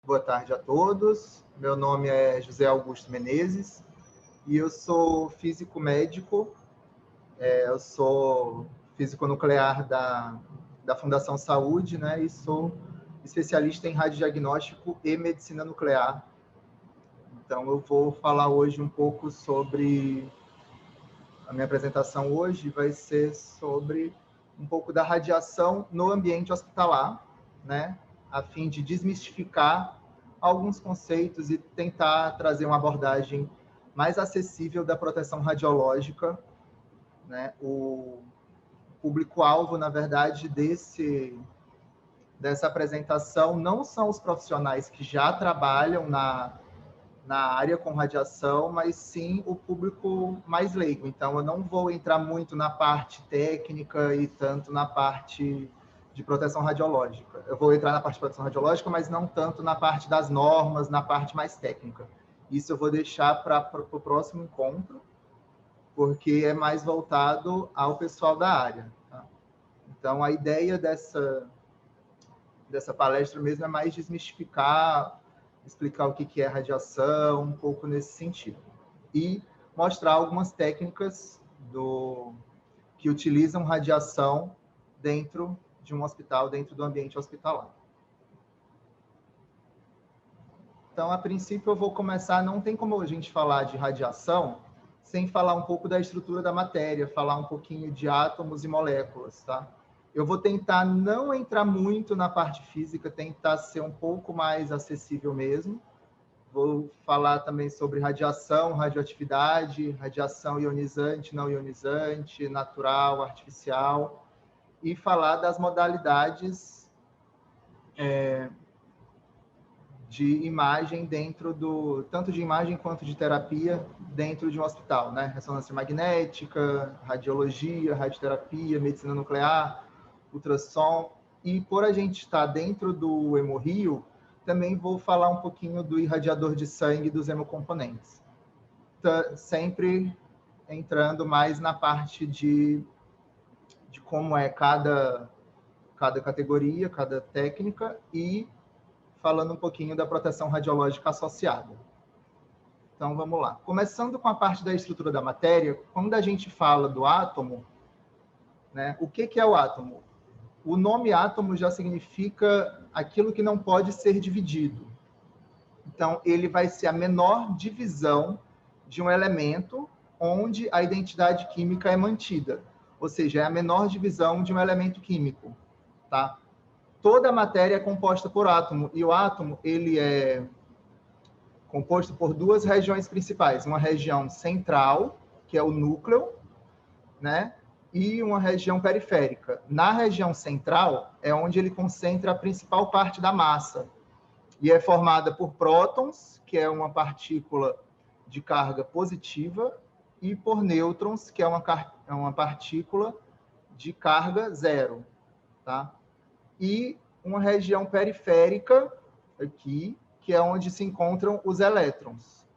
Boa tarde a todos. Meu nome é José Augusto Menezes e eu sou físico médico. Eu sou físico nuclear da Fundação Saúde, né? E sou especialista em radiodiagnóstico e medicina nuclear. Então, eu vou falar hoje um pouco sobre... A minha apresentação hoje vai ser sobre um pouco da radiação no ambiente hospitalar, né? A fim de desmistificar alguns conceitos e tentar trazer uma abordagem mais acessível da proteção radiológica, né? O público-alvo, na verdade, dessa apresentação não são os profissionais que já trabalham na área com radiação, mas sim o público mais leigo. Então, eu não vou entrar muito na parte técnica e tanto na parte de proteção radiológica. Eu vou entrar na parte de proteção radiológica, mas não tanto na parte das normas, na parte mais técnica. Isso eu vou deixar para o próximo encontro, porque é mais voltado ao pessoal da área. Tá? Então, a ideia dessa palestra mesmo é mais desmistificar, explicar o que é radiação, um pouco nesse sentido. E mostrar algumas técnicas que utilizam radiação dentro de um hospital, dentro do ambiente hospitalar. Então, a princípio, eu vou começar, não tem como a gente falar de radiação sem falar um pouco da estrutura da matéria, falar um pouquinho de átomos e moléculas, tá? Eu vou tentar não entrar muito na parte física, tentar ser um pouco mais acessível mesmo. Vou falar também sobre radiação, radioatividade, radiação ionizante, não ionizante, natural, artificial, e falar das modalidades de imagem tanto de imagem quanto de terapia dentro de um hospital, né? Ressonância magnética, radiologia, radioterapia, medicina nuclear, ultrassom. E por a gente estar dentro do Hemorrio, também vou falar um pouquinho do irradiador de sangue dos hemocomponentes. Sempre entrando mais na parte de como é cada categoria, cada técnica, e falando um pouquinho da proteção radiológica associada. Então, vamos lá. Começando com a parte da estrutura da matéria, quando a gente fala do átomo, né, o que é o átomo? O nome átomo já significa aquilo que não pode ser dividido. Então, ele vai ser a menor divisão de um elemento onde a identidade química é mantida. Ou seja, é a menor divisão de um elemento químico. Tá? Toda a matéria é composta por átomo, e o átomo ele é composto por duas regiões principais. Uma região central, que é o núcleo, né? E uma região periférica. Na região central é onde ele concentra a principal parte da massa, e é formada por prótons, que é uma partícula de carga positiva, e por nêutrons, que é uma partícula de carga zero. Tá? E uma região periférica, aqui, que é onde se encontram os elétrons.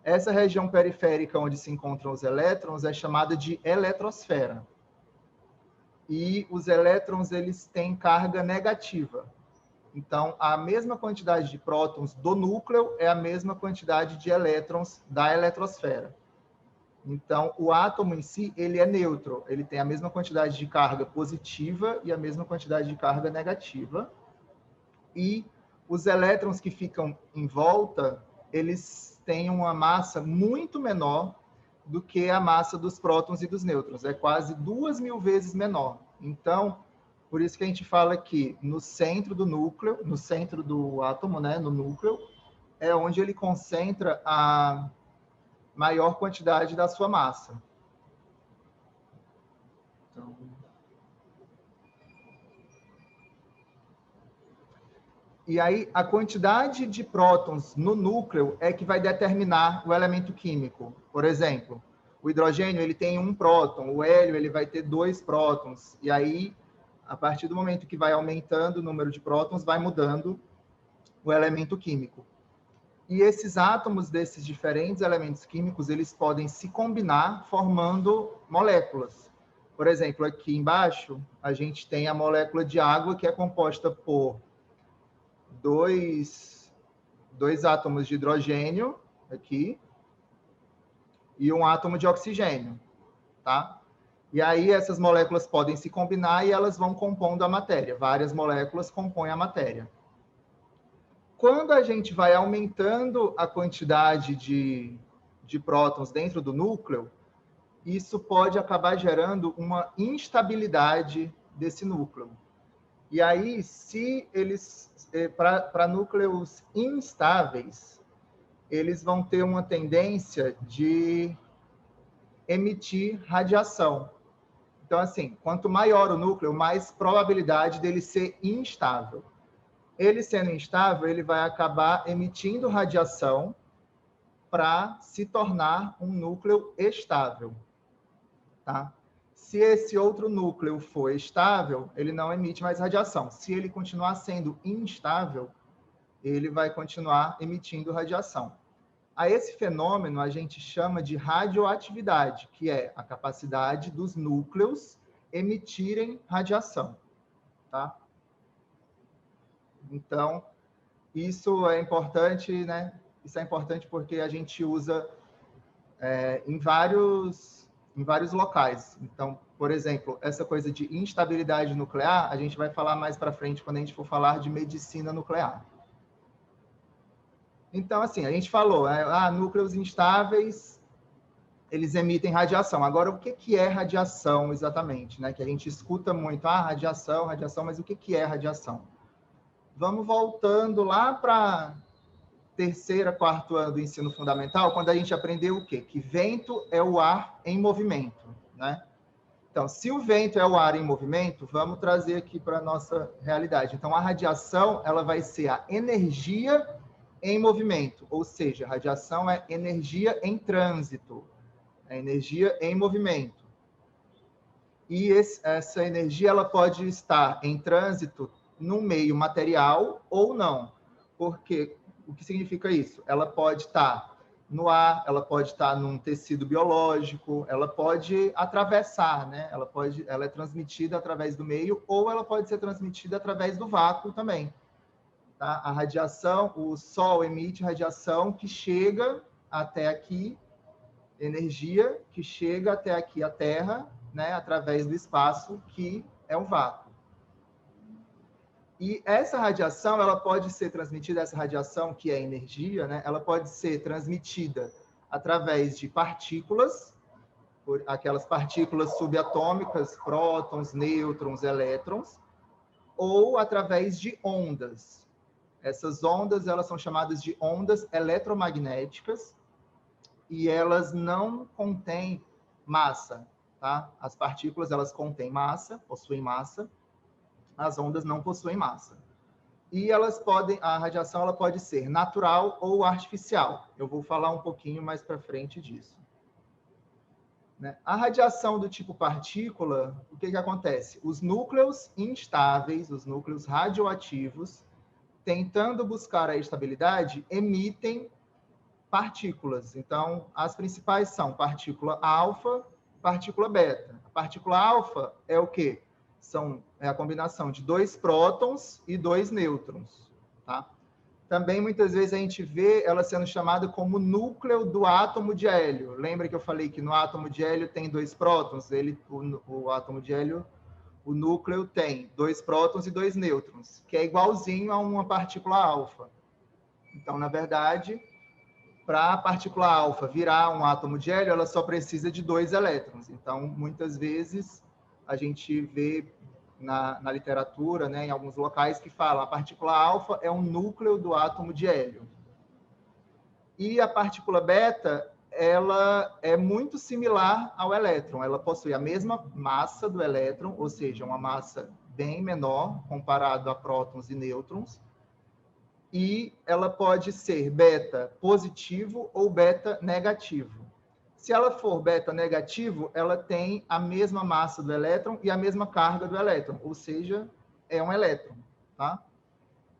Essa região periférica onde se encontram os elétrons é chamada de eletrosfera. E os elétrons, eles têm carga negativa. Então, a mesma quantidade de prótons do núcleo é a mesma quantidade de elétrons da eletrosfera. Então, o átomo em si, ele é neutro. Ele tem a mesma quantidade de carga positiva e a mesma quantidade de carga negativa. E os elétrons que ficam em volta, eles têm uma massa muito menor do que a massa dos prótons e dos nêutrons. É quase 2.000 vezes menor. Então, por isso que a gente fala que no centro do núcleo, no centro do átomo, né, no núcleo, é onde ele concentra a maior quantidade da sua massa. Então, e aí, a quantidade de prótons no núcleo é que vai determinar o elemento químico. Por exemplo, o hidrogênio ele tem um próton, o hélio ele vai ter 2 prótons. E aí, a partir do momento que vai aumentando o número de prótons, vai mudando o elemento químico. E esses átomos desses diferentes elementos químicos, eles podem se combinar formando moléculas. Por exemplo, aqui embaixo, a gente tem a molécula de água, que é composta por 2 2 átomos de hidrogênio aqui e um átomo de oxigênio, tá? E aí essas moléculas podem se combinar e elas vão compondo a matéria. Várias moléculas compõem a matéria. Quando a gente vai aumentando a quantidade de prótons dentro do núcleo, isso pode acabar gerando uma instabilidade desse núcleo. E aí, se eles, para núcleos instáveis, eles vão ter uma tendência de emitir radiação. Então, assim, quanto maior o núcleo, mais probabilidade dele ser instável. Ele sendo instável, ele vai acabar emitindo radiação para se tornar um núcleo estável, tá? Se esse outro núcleo for estável, ele não emite mais radiação. Se ele continuar sendo instável, ele vai continuar emitindo radiação. A esse fenômeno a gente chama de radioatividade, que é a capacidade dos núcleos emitirem radiação, tá? Então, isso é importante, né? Isso é importante porque a gente usa em vários locais. Então, por exemplo, essa coisa de instabilidade nuclear, a gente vai falar mais para frente quando a gente for falar de medicina nuclear. Então, assim, a gente falou, núcleos instáveis, eles emitem radiação. Agora, o que é radiação exatamente? Né? Que a gente escuta muito, radiação, mas o que é radiação? Vamos voltando lá para terceira, quarto ano do ensino fundamental, quando a gente aprendeu o quê? Que vento é o ar em movimento, né? Então, se o vento é o ar em movimento, vamos trazer aqui para a nossa realidade. Então, a radiação, ela vai ser a energia em movimento, ou seja, a radiação é energia em trânsito, é energia em movimento. E essa energia, ela pode estar em trânsito no meio material ou não, porque o que significa isso? Ela pode estar no ar, ela pode estar num tecido biológico, ela pode atravessar, né? Ela é transmitida através do meio ou ela pode ser transmitida através do vácuo também. Tá? A radiação, o Sol emite radiação que chega até aqui, energia que chega até aqui a Terra, né? Através do espaço que é o vácuo. E essa radiação, ela pode ser transmitida, essa radiação que é energia, né? Ela pode ser transmitida através de partículas, aquelas partículas subatômicas, prótons, nêutrons, elétrons, ou através de ondas. Essas ondas, elas são chamadas de ondas eletromagnéticas e elas não contêm massa, tá? As partículas, elas contêm massa, possuem massa, as ondas não possuem massa. E a radiação ela pode ser natural ou artificial. Eu vou falar um pouquinho mais para frente disso. Né? A radiação do tipo partícula, o que acontece? Os núcleos instáveis, os núcleos radioativos, tentando buscar a estabilidade, emitem partículas. Então, as principais são partícula alfa, partícula beta. A partícula alfa é o quê? É a combinação de 2 prótons e 2 nêutrons. Tá? Também, muitas vezes, a gente vê ela sendo chamada como núcleo do átomo de hélio. Lembra que eu falei que no átomo de hélio tem 2 prótons? O átomo de hélio, o núcleo tem 2 prótons e 2 nêutrons, que é igualzinho a uma partícula alfa. Então, na verdade, para a partícula alfa virar um átomo de hélio, ela só precisa de 2 elétrons. Então, muitas vezes, a gente vê na literatura, né, em alguns locais, que fala a partícula alfa é um núcleo do átomo de hélio. E a partícula beta, ela é muito similar ao elétron. Ela possui a mesma massa do elétron, ou seja, uma massa bem menor comparado a prótons e nêutrons. E ela pode ser beta positivo ou beta negativo. Se ela for beta negativo, ela tem a mesma massa do elétron e a mesma carga do elétron, ou seja, é um elétron, tá?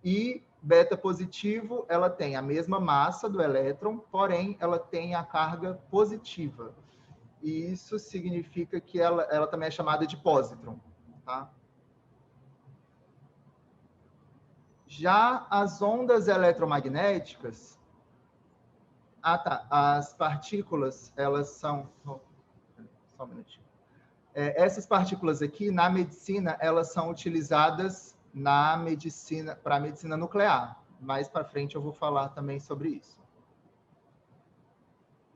E beta positivo, ela tem a mesma massa do elétron, porém ela tem a carga positiva. E isso significa que ela também é chamada de pósitron, tá? Já as ondas eletromagnéticas, as partículas, elas são... Só um minutinho. Essas partículas aqui, na medicina, elas são utilizadas na medicina, para a medicina nuclear. Mais para frente eu vou falar também sobre isso.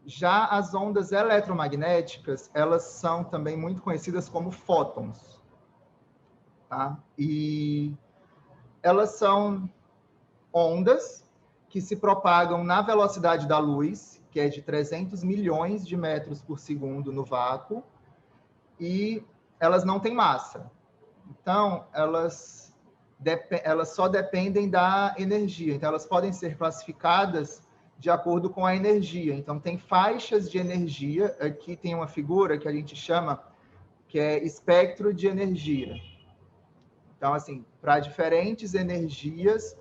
Já as ondas eletromagnéticas, elas são também muito conhecidas como fótons. Tá? E elas são ondas que se propagam na velocidade da luz, que é de 300 milhões de metros por segundo no vácuo, e elas não têm massa. Então, elas só dependem da energia. Então, elas podem ser classificadas de acordo com a energia. Então, tem faixas de energia. Aqui tem uma figura que a gente chama que é espectro de energia. Então, assim, para diferentes energias,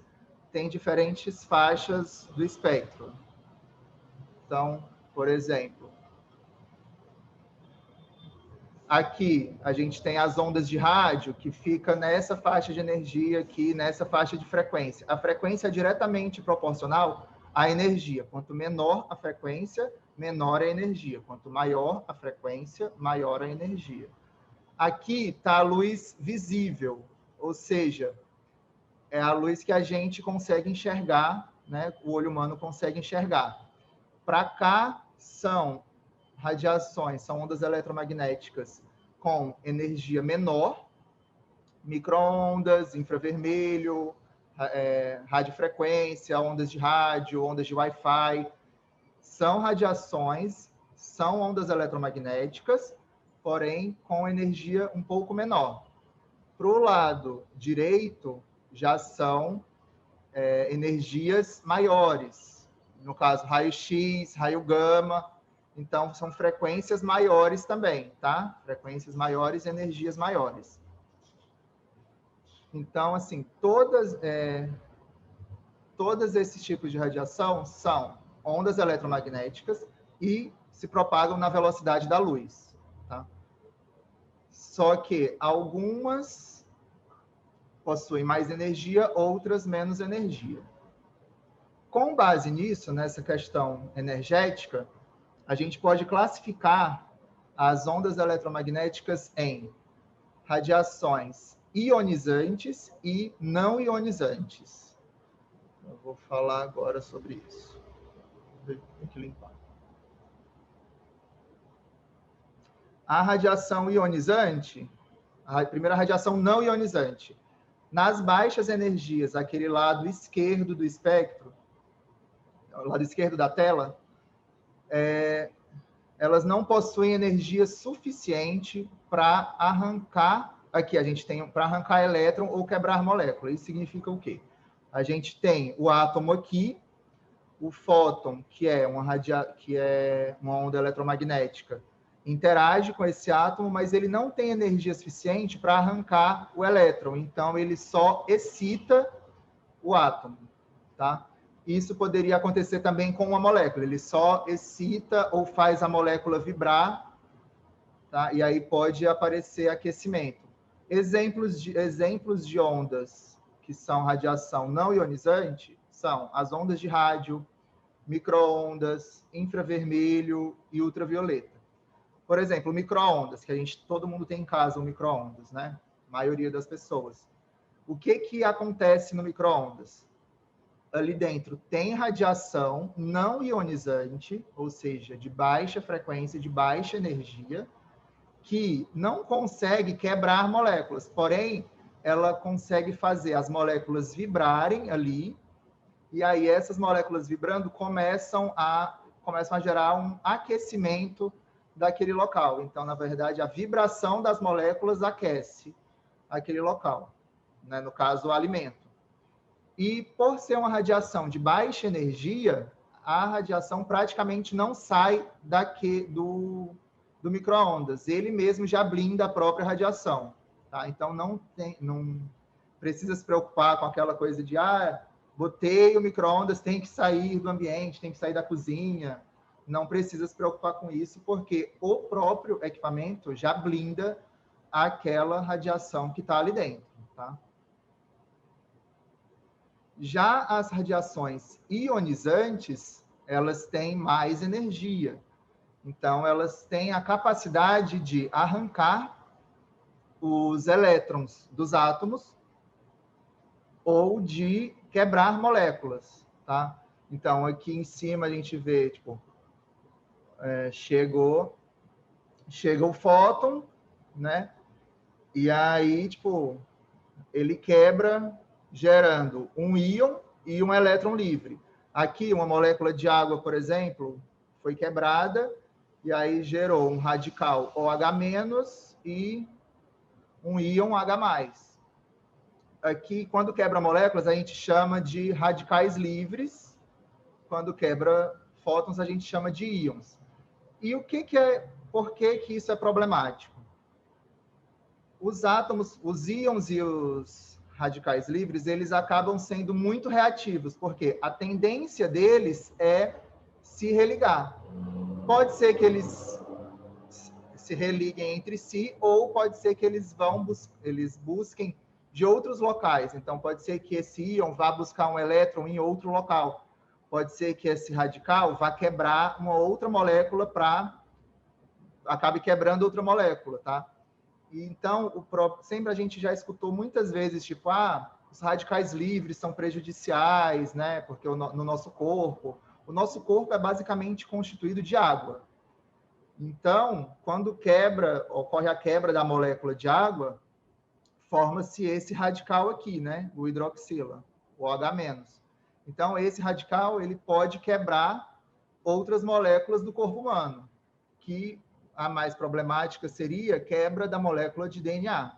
tem diferentes faixas do espectro. Então, por exemplo, aqui a gente tem as ondas de rádio, que fica nessa faixa de energia aqui, nessa faixa de frequência. A frequência é diretamente proporcional à energia. Quanto menor a frequência, menor a energia. Quanto maior a frequência, maior a energia. Aqui está a luz visível, ou seja, é a luz que a gente consegue enxergar, né? O olho humano consegue enxergar. Para cá são radiações, são ondas eletromagnéticas com energia menor, micro-ondas, infravermelho, radiofrequência, ondas de rádio, ondas de Wi-Fi. São radiações, são ondas eletromagnéticas, porém com energia um pouco menor. Para o lado direito, já são energias maiores. No caso, raio-x, raio gama. Então, são frequências maiores também, tá? Frequências maiores, energias maiores. Então, assim, todos esses tipos de radiação são ondas eletromagnéticas e se propagam na velocidade da luz, tá? Só que algumas possuem mais energia, outras menos energia. Com base nisso, nessa questão energética, a gente pode classificar as ondas eletromagnéticas em radiações ionizantes e não ionizantes. Eu vou falar agora sobre isso. Tem que limpar. A radiação ionizante, a primeira radiação não ionizante, nas baixas energias, aquele lado esquerdo do espectro, o lado esquerdo da tela, elas não possuem energia suficiente para arrancar, aqui a gente tem para arrancar elétron ou quebrar molécula. Isso significa o quê? A gente tem o átomo aqui, o fóton, que é uma onda eletromagnética, interage com esse átomo, mas ele não tem energia suficiente para arrancar o elétron. Então, ele só excita o átomo, tá? Isso poderia acontecer também com uma molécula. Ele só excita ou faz a molécula vibrar, tá? E aí pode aparecer aquecimento. Exemplos de ondas que são radiação não ionizante são as ondas de rádio, micro-ondas, infravermelho e ultravioleta. Por exemplo, micro-ondas, que todo mundo tem em casa um micro-ondas, né? A maioria das pessoas. O que acontece no micro-ondas? Ali dentro tem radiação não ionizante, ou seja, de baixa frequência, de baixa energia, que não consegue quebrar moléculas, porém, ela consegue fazer as moléculas vibrarem ali, e aí essas moléculas vibrando começam a gerar um aquecimento daquele local. Então, na verdade, a vibração das moléculas aquece aquele local, né? No caso, o alimento. E por ser uma radiação de baixa energia, a radiação praticamente não sai do micro-ondas. Ele mesmo já blinda a própria radiação, tá? Então, não precisa se preocupar com aquela coisa de botei o micro-ondas, tem que sair do ambiente, tem que sair da cozinha. Não precisa se preocupar com isso, porque o próprio equipamento já blinda aquela radiação que está ali dentro, tá? Já as radiações ionizantes, elas têm mais energia. Então, elas têm a capacidade de arrancar os elétrons dos átomos ou de quebrar moléculas, tá? Então, aqui em cima a gente vê, tipo, chega o fóton, né? E aí, tipo, ele quebra, gerando um íon e um elétron livre. Aqui, uma molécula de água, por exemplo, foi quebrada e aí gerou um radical OH- e um íon H+. Aqui, quando quebra moléculas, a gente chama de radicais livres. Quando quebra fótons, a gente chama de íons. E por que isso é problemático? Os átomos, os íons e os radicais livres, eles acabam sendo muito reativos, porque a tendência deles é se religar. Pode ser que eles se religuem entre si, ou pode ser que eles busquem de outros locais. Então, pode ser que esse íon vá buscar um elétron em outro local. Pode ser que esse radical vá quebrar uma outra molécula acabe quebrando outra molécula, tá? E então, sempre a gente já escutou muitas vezes, tipo, os radicais livres são prejudiciais, né? Porque no nosso corpo, o nosso corpo é basicamente constituído de água. Então, quando ocorre a quebra da molécula de água, forma-se esse radical aqui, né? O hidroxila, o OH-. Então, esse radical ele pode quebrar outras moléculas do corpo humano, que a mais problemática seria a quebra da molécula de DNA.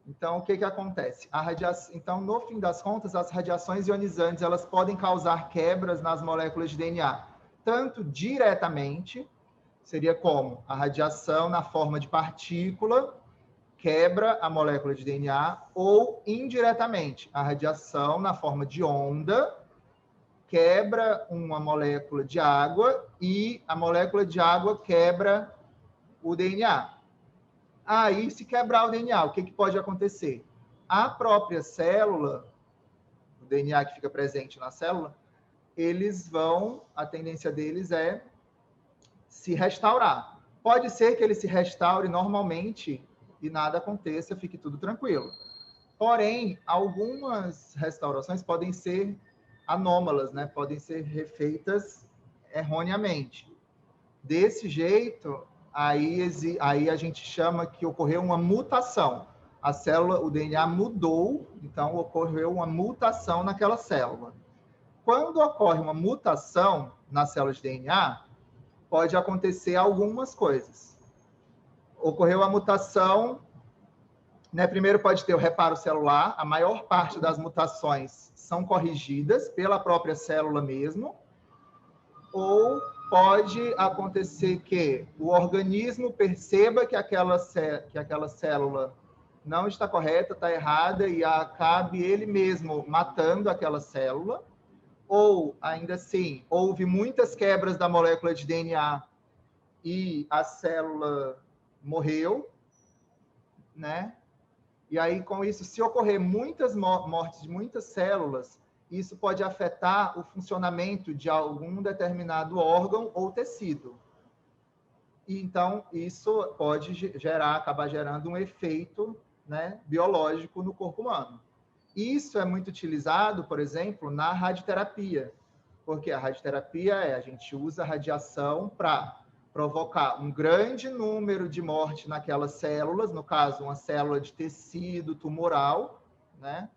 Então, o que acontece? Então, no fim das contas, as radiações ionizantes elas podem causar quebras nas moléculas de DNA, tanto diretamente, seria como a radiação na forma de partícula quebra a molécula de DNA, ou indiretamente, a radiação na forma de onda quebra uma molécula de água e a molécula de água quebra o DNA. Aí, se quebrar o DNA, o que pode acontecer? A própria célula, o DNA que fica presente na célula, a tendência deles é se restaurar. Pode ser que ele se restaure normalmente e nada aconteça, fique tudo tranquilo. Porém, algumas restaurações podem ser anômalas, né? Podem ser refeitas erroneamente. Desse jeito, aí a gente chama que ocorreu uma mutação. A célula, o DNA mudou, então ocorreu uma mutação naquela célula. Quando ocorre uma mutação na célula de DNA, pode acontecer algumas coisas. Ocorreu a mutação, né? Primeiro pode ter o reparo celular, a maior parte das mutações são corrigidas pela própria célula mesmo, ou pode acontecer que o organismo perceba que aquela célula não está correta, está errada, e acabe ele mesmo matando aquela célula, ou, ainda assim, houve muitas quebras da molécula de DNA e a célula morreu, né? E aí, com isso, se ocorrer muitas mortes de muitas células, isso pode afetar o funcionamento de algum determinado órgão ou tecido. E, então, isso pode acabar gerando um efeito, né, biológico no corpo humano. Isso é muito utilizado, por exemplo, na radioterapia, porque a radioterapia a gente usa a radiação para provocar um grande número de morte naquelas células, no caso, uma célula de tecido tumoral, né?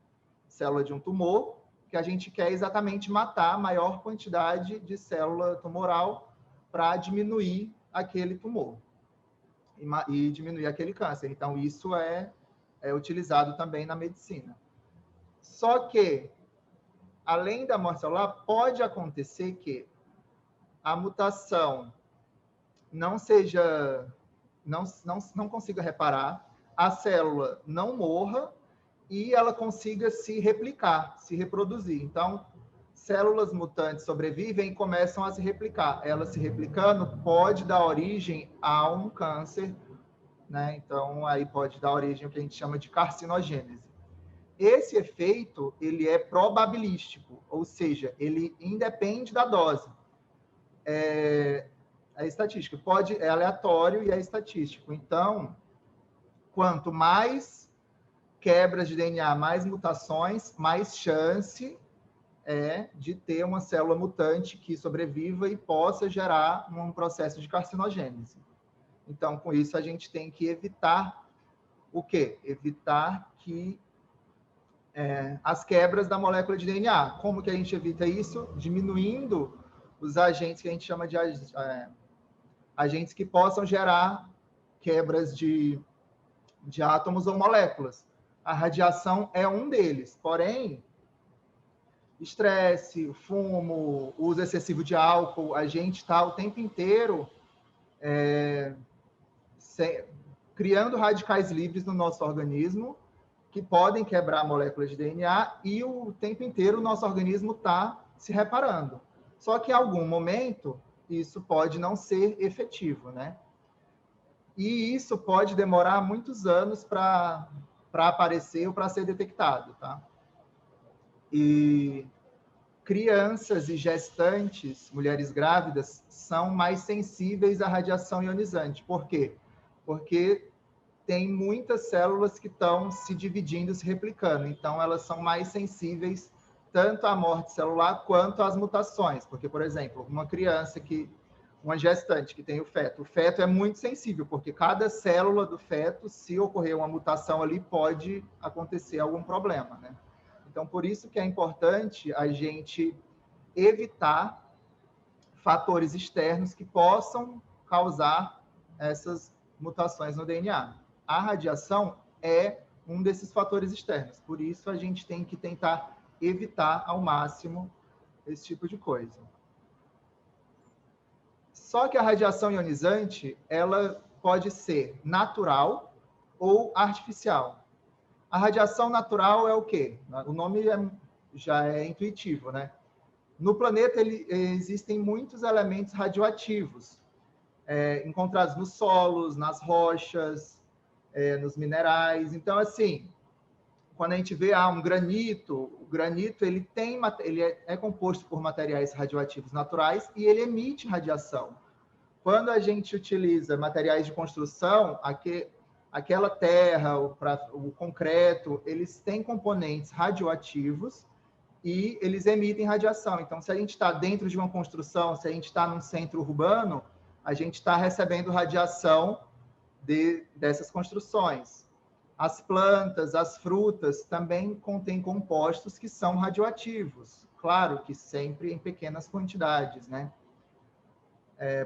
Célula de um tumor, que a gente quer exatamente matar a maior quantidade de célula tumoral para diminuir aquele tumor e diminuir aquele câncer. Então, isso é utilizado também na medicina. Só que, além da morte celular, pode acontecer que a mutação não consiga reparar, a célula não morra e ela consiga se replicar, se reproduzir. Então, células mutantes sobrevivem e começam a se replicar. Ela se replicando pode dar origem a um câncer né? Então, aí pode dar origem ao que a gente chama de carcinogênese. Esse efeito, ele é probabilístico, ou seja, ele independe da dose. É estatístico, é aleatório e é estatístico. Então, quanto mais quebras de DNA, mais mutações, mais chance de ter uma célula mutante que sobreviva e possa gerar um processo de carcinogênese. Então, com isso, a gente tem que evitar o quê? Evitar que as quebras da molécula de DNA. Como que a gente evita isso? Diminuindo os agentes que a gente chama de agentes que possam gerar quebras de átomos ou moléculas. A radiação é um deles, porém, estresse, fumo, uso excessivo de álcool, a gente está o tempo inteiro criando radicais livres no nosso organismo que podem quebrar moléculas de DNA e o tempo inteiro o nosso organismo está se reparando. Só que em algum momento isso pode não ser efetivo, né? E isso pode demorar muitos anos para aparecer ou para ser detectado, tá? E crianças e gestantes, mulheres grávidas, são mais sensíveis à radiação ionizante. Por quê? Porque tem muitas células que estão se dividindo, se replicando. Então, elas são mais sensíveis tanto à morte celular quanto às mutações. Porque, por exemplo, uma gestante que tem o feto é muito sensível, porque cada célula do feto, se ocorrer uma mutação ali, pode acontecer algum problema, né? Então, por isso que é importante a gente evitar fatores externos que possam causar essas mutações no DNA. A radiação é um desses fatores externos, por isso a gente tem que tentar evitar ao máximo esse tipo de coisa. Só que a radiação ionizante, ela pode ser natural ou artificial. A radiação natural é o quê? O nome já é intuitivo, né? No planeta existem muitos elementos radioativos, encontrados nos solos, nas rochas, nos minerais. Então, assim, quando a gente vê um granito, o granito ele é composto por materiais radioativos naturais e ele emite radiação. Quando a gente utiliza materiais de construção, aquela terra, o concreto, eles têm componentes radioativos e eles emitem radiação. Então, se a gente está dentro de uma construção, se a gente está num centro urbano, a gente está recebendo radiação dessas construções. As plantas, as frutas também contêm compostos que são radioativos. Claro que sempre em pequenas quantidades, né?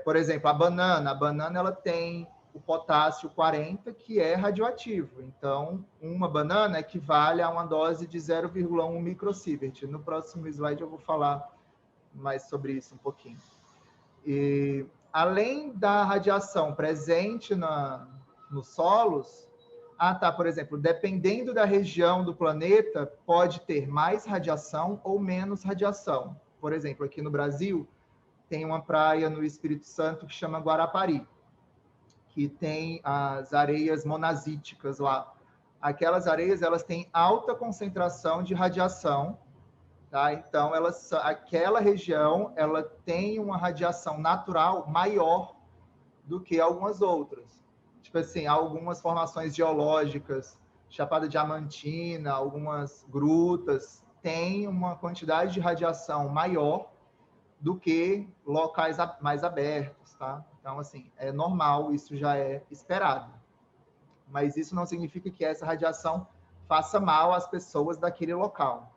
Por exemplo, a banana ela tem o potássio 40, que é radioativo. Então, uma banana equivale a uma dose de 0,1 microsievert. No próximo slide eu vou falar mais sobre isso um pouquinho. E, além da radiação presente nos solos, por exemplo, dependendo da região do planeta, pode ter mais radiação ou menos radiação. Por exemplo, aqui no Brasil, tem uma praia no Espírito Santo que chama Guarapari, que tem as areias monazíticas lá. Aquelas areias, elas têm alta concentração de radiação, tá? Então, aquela região, ela tem uma radiação natural maior do que algumas outras. Tipo assim, algumas formações geológicas, Chapada Diamantina, algumas grutas, têm uma quantidade de radiação maior do que locais mais abertos, tá? Então, assim, é normal, isso já é esperado. Mas isso não significa que essa radiação faça mal às pessoas daquele local.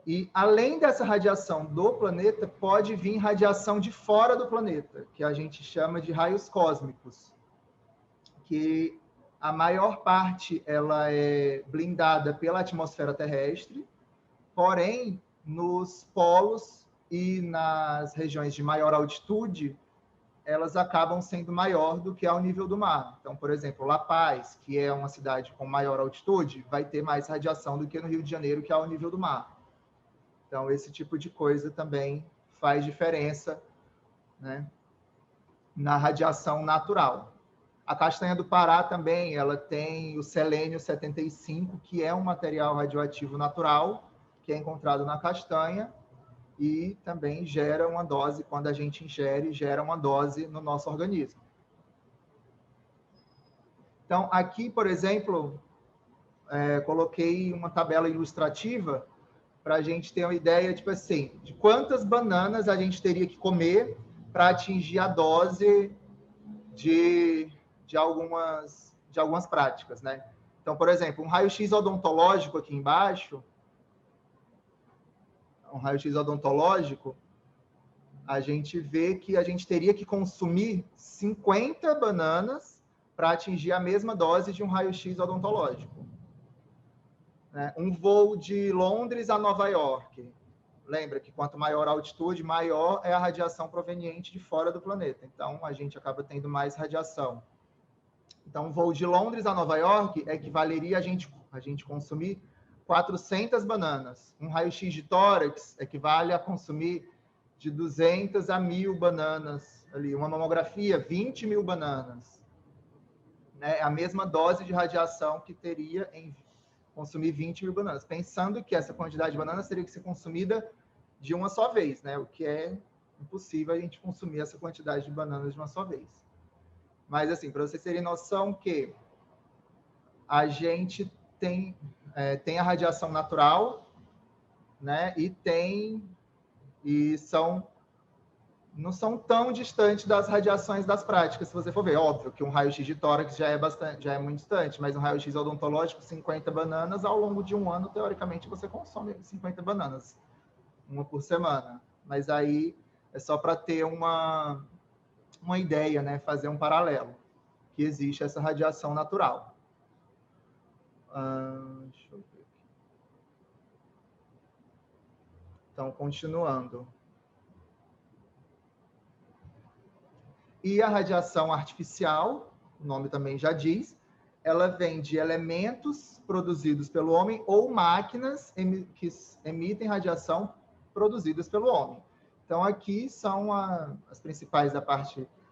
E, além dessa radiação do planeta, pode vir radiação de fora do planeta, que a gente chama de raios cósmicos, que a maior parte ela é blindada pela atmosfera terrestre, porém, nos polos e nas regiões de maior altitude, elas acabam sendo maior do que ao nível do mar. Então, por exemplo, La Paz, que é uma cidade com maior altitude, vai ter mais radiação do que no Rio de Janeiro, que é ao nível do mar. Então, esse tipo de coisa também faz diferença, né, na radiação natural. A castanha do Pará também, ela tem o selênio 75, que é um material radioativo natural, que é encontrado na castanha, e também gera uma dose, quando a gente ingere, gera uma dose no nosso organismo. Então, aqui, por exemplo, coloquei uma tabela ilustrativa para a gente ter uma ideia, tipo assim, de quantas bananas a gente teria que comer para atingir a dose de algumas práticas, né? Então, por exemplo, um raio-x odontológico aqui embaixo, a gente vê que a gente teria que consumir 50 bananas para atingir a mesma dose de um raio-x odontológico. Um voo de Londres a Nova York. Lembra que quanto maior a altitude, maior é a radiação proveniente de fora do planeta. Então, a gente acaba tendo mais radiação. Então, um voo de Londres a Nova York equivaleria a gente consumir 400 bananas. Um raio-x de tórax equivale a consumir de 200 a 1.000 bananas. Ali. Uma mamografia, 20 mil bananas. É a mesma dose de radiação que teria em consumir 20 mil bananas. Pensando que essa quantidade de bananas teria que ser consumida de uma só vez, né? O que é impossível a gente consumir essa quantidade de bananas de uma só vez. Mas, assim, para vocês terem noção que a gente tem a radiação natural, né? Não são tão distantes das radiações das práticas, se você for ver. Óbvio que um raio-x de tórax já é muito distante, mas um raio-x odontológico, 50 bananas, ao longo de um ano, teoricamente, você consome 50 bananas, uma por semana. Mas aí é só para ter uma ideia, né? Fazer um paralelo, que existe essa radiação natural. Deixa eu ver aqui. Então, continuando. E a radiação artificial, o nome também já diz, ela vem de elementos produzidos pelo homem ou máquinas que emitem radiação produzidas pelo homem. Então, aqui são as principais da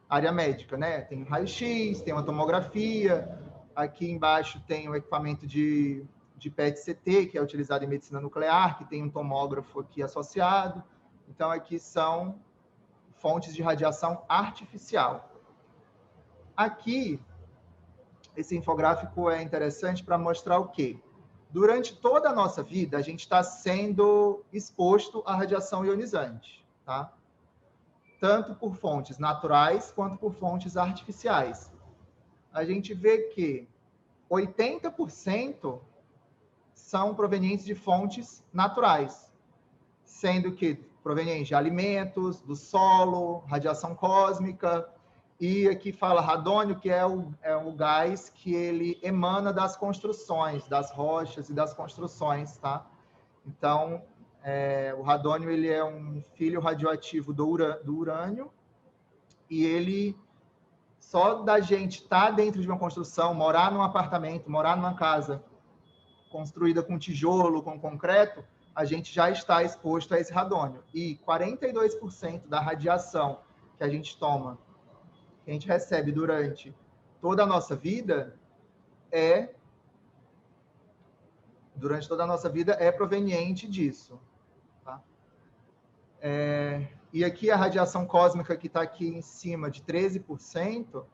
área médica, né? Tem o raio-x, tem uma tomografia, aqui embaixo tem o equipamento de PET-CT, que é utilizado em medicina nuclear, que tem um tomógrafo aqui associado. Então, aqui são fontes de radiação artificial. Aqui, esse infográfico é interessante para mostrar o quê? Durante toda a nossa vida, a gente está sendo exposto à radiação ionizante, tá? Tanto por fontes naturais quanto por fontes artificiais. A gente vê que 80% são provenientes de fontes naturais, sendo que provenientes de alimentos, do solo, radiação cósmica, e aqui fala radônio, que é o gás que ele emana das construções, das rochas e das construções, tá? Então, o radônio, ele é um filho radioativo do urânio, e ele, só da gente estar dentro de uma construção, morar num apartamento, morar numa casa construída com tijolo, com concreto, a gente já está exposto a esse radônio. E 42% da radiação que a gente toma, que a gente recebe durante toda a nossa vida, é proveniente disso. Tá? E aqui a radiação cósmica que está aqui em cima de 13%,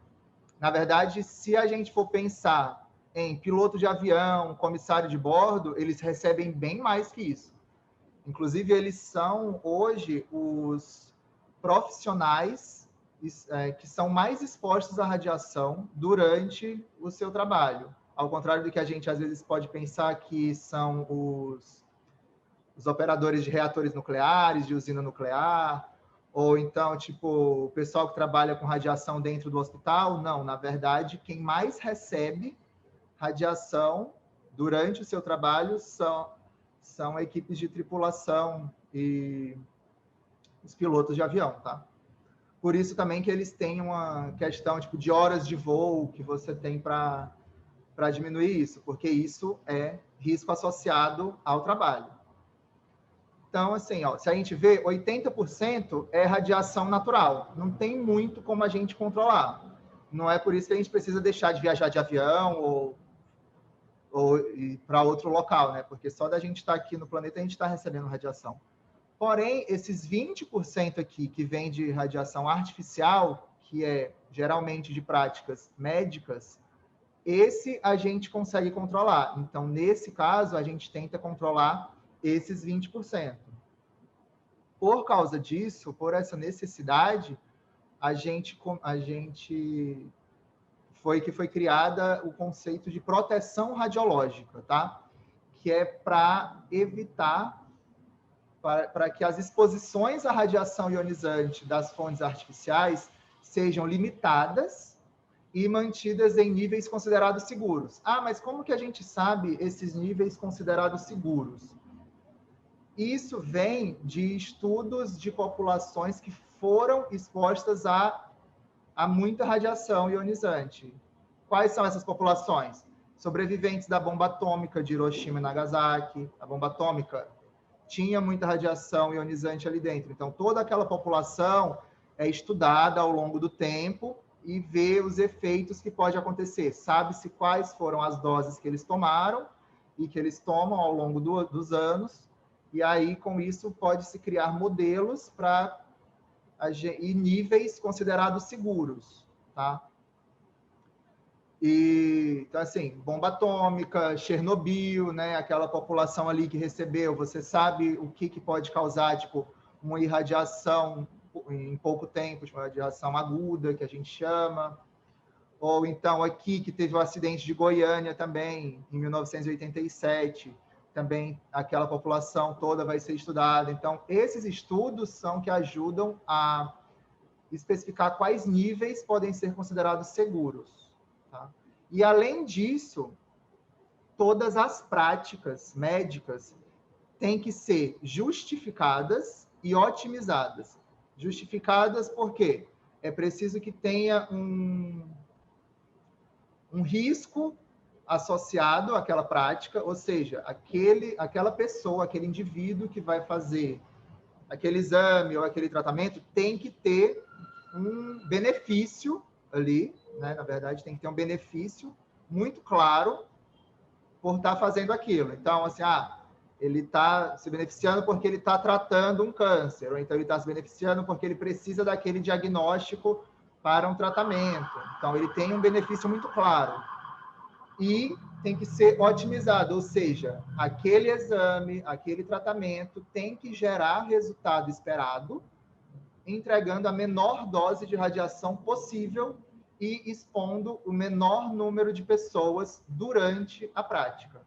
na verdade, se a gente for pensar em piloto de avião, comissário de bordo, eles recebem bem mais que isso. Inclusive, eles são, hoje, os profissionais que são mais expostos à radiação durante o seu trabalho. Ao contrário do que a gente, às vezes, pode pensar que são os operadores de reatores nucleares, de usina nuclear, ou então, tipo, o pessoal que trabalha com radiação dentro do hospital. Não, na verdade, quem mais recebe radiação durante o seu trabalho são equipes de tripulação e os pilotos de avião, tá? Por isso também que eles têm uma questão tipo de horas de voo que você tem para diminuir isso, porque isso é risco associado ao trabalho. Então, assim, se a gente vê, 80% é radiação natural. Não tem muito como a gente controlar. não é por isso que a gente precisa deixar de viajar de avião ou ir para outro local, né? Porque só da gente estar aqui no planeta a gente está recebendo radiação. Porém, esses 20% aqui que vem de radiação artificial, que é geralmente de práticas médicas, esse a gente consegue controlar. Então, nesse caso, a gente tenta controlar esses 20%. Por causa disso, por essa necessidade, foi criada o conceito de proteção radiológica, tá? Que é para evitar para que as exposições à radiação ionizante das fontes artificiais sejam limitadas e mantidas em níveis considerados seguros. Ah, mas como que a gente sabe esses níveis considerados seguros? Isso vem de estudos de populações que foram expostas a muita radiação ionizante. Quais são essas populações? Sobreviventes da bomba atômica de Hiroshima e Nagasaki. A bomba atômica tinha muita radiação ionizante ali dentro. Então, toda aquela população é estudada ao longo do tempo e vê os efeitos que pode acontecer. Sabe-se quais foram as doses que eles tomaram e que eles tomam ao longo dos anos. E aí, com isso, pode-se criar modelos e níveis considerados seguros, tá? Então, assim, bomba atômica, Chernobyl, né? Aquela população ali que recebeu, você sabe o que pode causar, tipo, uma irradiação em pouco tempo, tipo, uma radiação aguda, que a gente chama. Ou então aqui, que teve o acidente de Goiânia também, em 1987, também aquela população toda vai ser estudada. Então, esses estudos são que ajudam a especificar quais níveis podem ser considerados seguros. Tá? E, além disso, todas as práticas médicas têm que ser justificadas e otimizadas. Justificadas por quê? É preciso que tenha um risco associado àquela prática, ou seja, aquela pessoa, aquele indivíduo que vai fazer aquele exame ou aquele tratamento tem que ter um benefício ali, né? Na verdade, tem que ter um benefício muito claro por estar fazendo aquilo. Então, assim, ele está se beneficiando porque ele está tratando um câncer, ou então ele está se beneficiando porque ele precisa daquele diagnóstico para um tratamento. Então, ele tem um benefício muito claro. E tem que ser otimizado, ou seja, aquele exame, aquele tratamento tem que gerar resultado esperado, entregando a menor dose de radiação possível e expondo o menor número de pessoas durante a prática,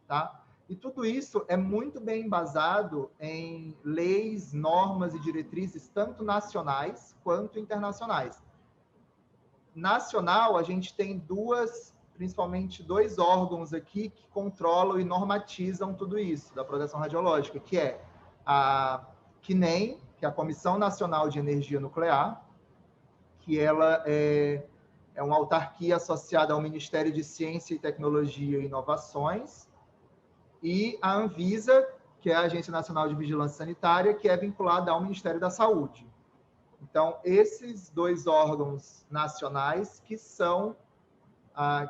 tá? E tudo isso é muito bem embasado em leis, normas e diretrizes, tanto nacionais quanto internacionais. Nacional, a gente tem principalmente dois órgãos aqui que controlam e normatizam tudo isso, da proteção radiológica, que é a CNEM, que é a Comissão Nacional de Energia Nuclear, que ela é uma autarquia associada ao Ministério de Ciência e Tecnologia e Inovações, e a Anvisa, que é a Agência Nacional de Vigilância Sanitária, que é vinculada ao Ministério da Saúde. Então, esses dois órgãos nacionais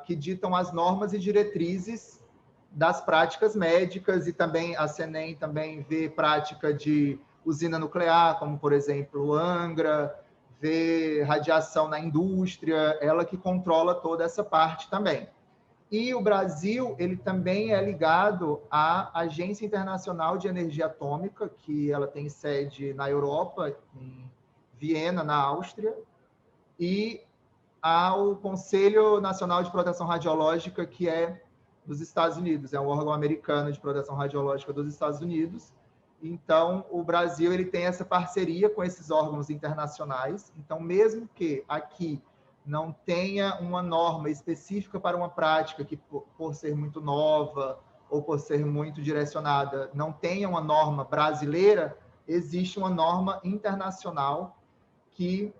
que ditam as normas e diretrizes das práticas médicas, e também a CNEM também vê prática de usina nuclear, como, por exemplo, Angra, vê radiação na indústria, ela que controla toda essa parte também. E o Brasil, ele também é ligado à Agência Internacional de Energia Atômica, que ela tem sede na Europa, em Viena, na Áustria, e ao Conselho Nacional de Proteção Radiológica, que é dos Estados Unidos, é um órgão americano de proteção radiológica dos Estados Unidos. Então, o Brasil ele tem essa parceria com esses órgãos internacionais. Então, mesmo que aqui não tenha uma norma específica para uma prática que, por ser muito nova ou por ser muito direcionada, não tenha uma norma brasileira, existe uma norma internacional que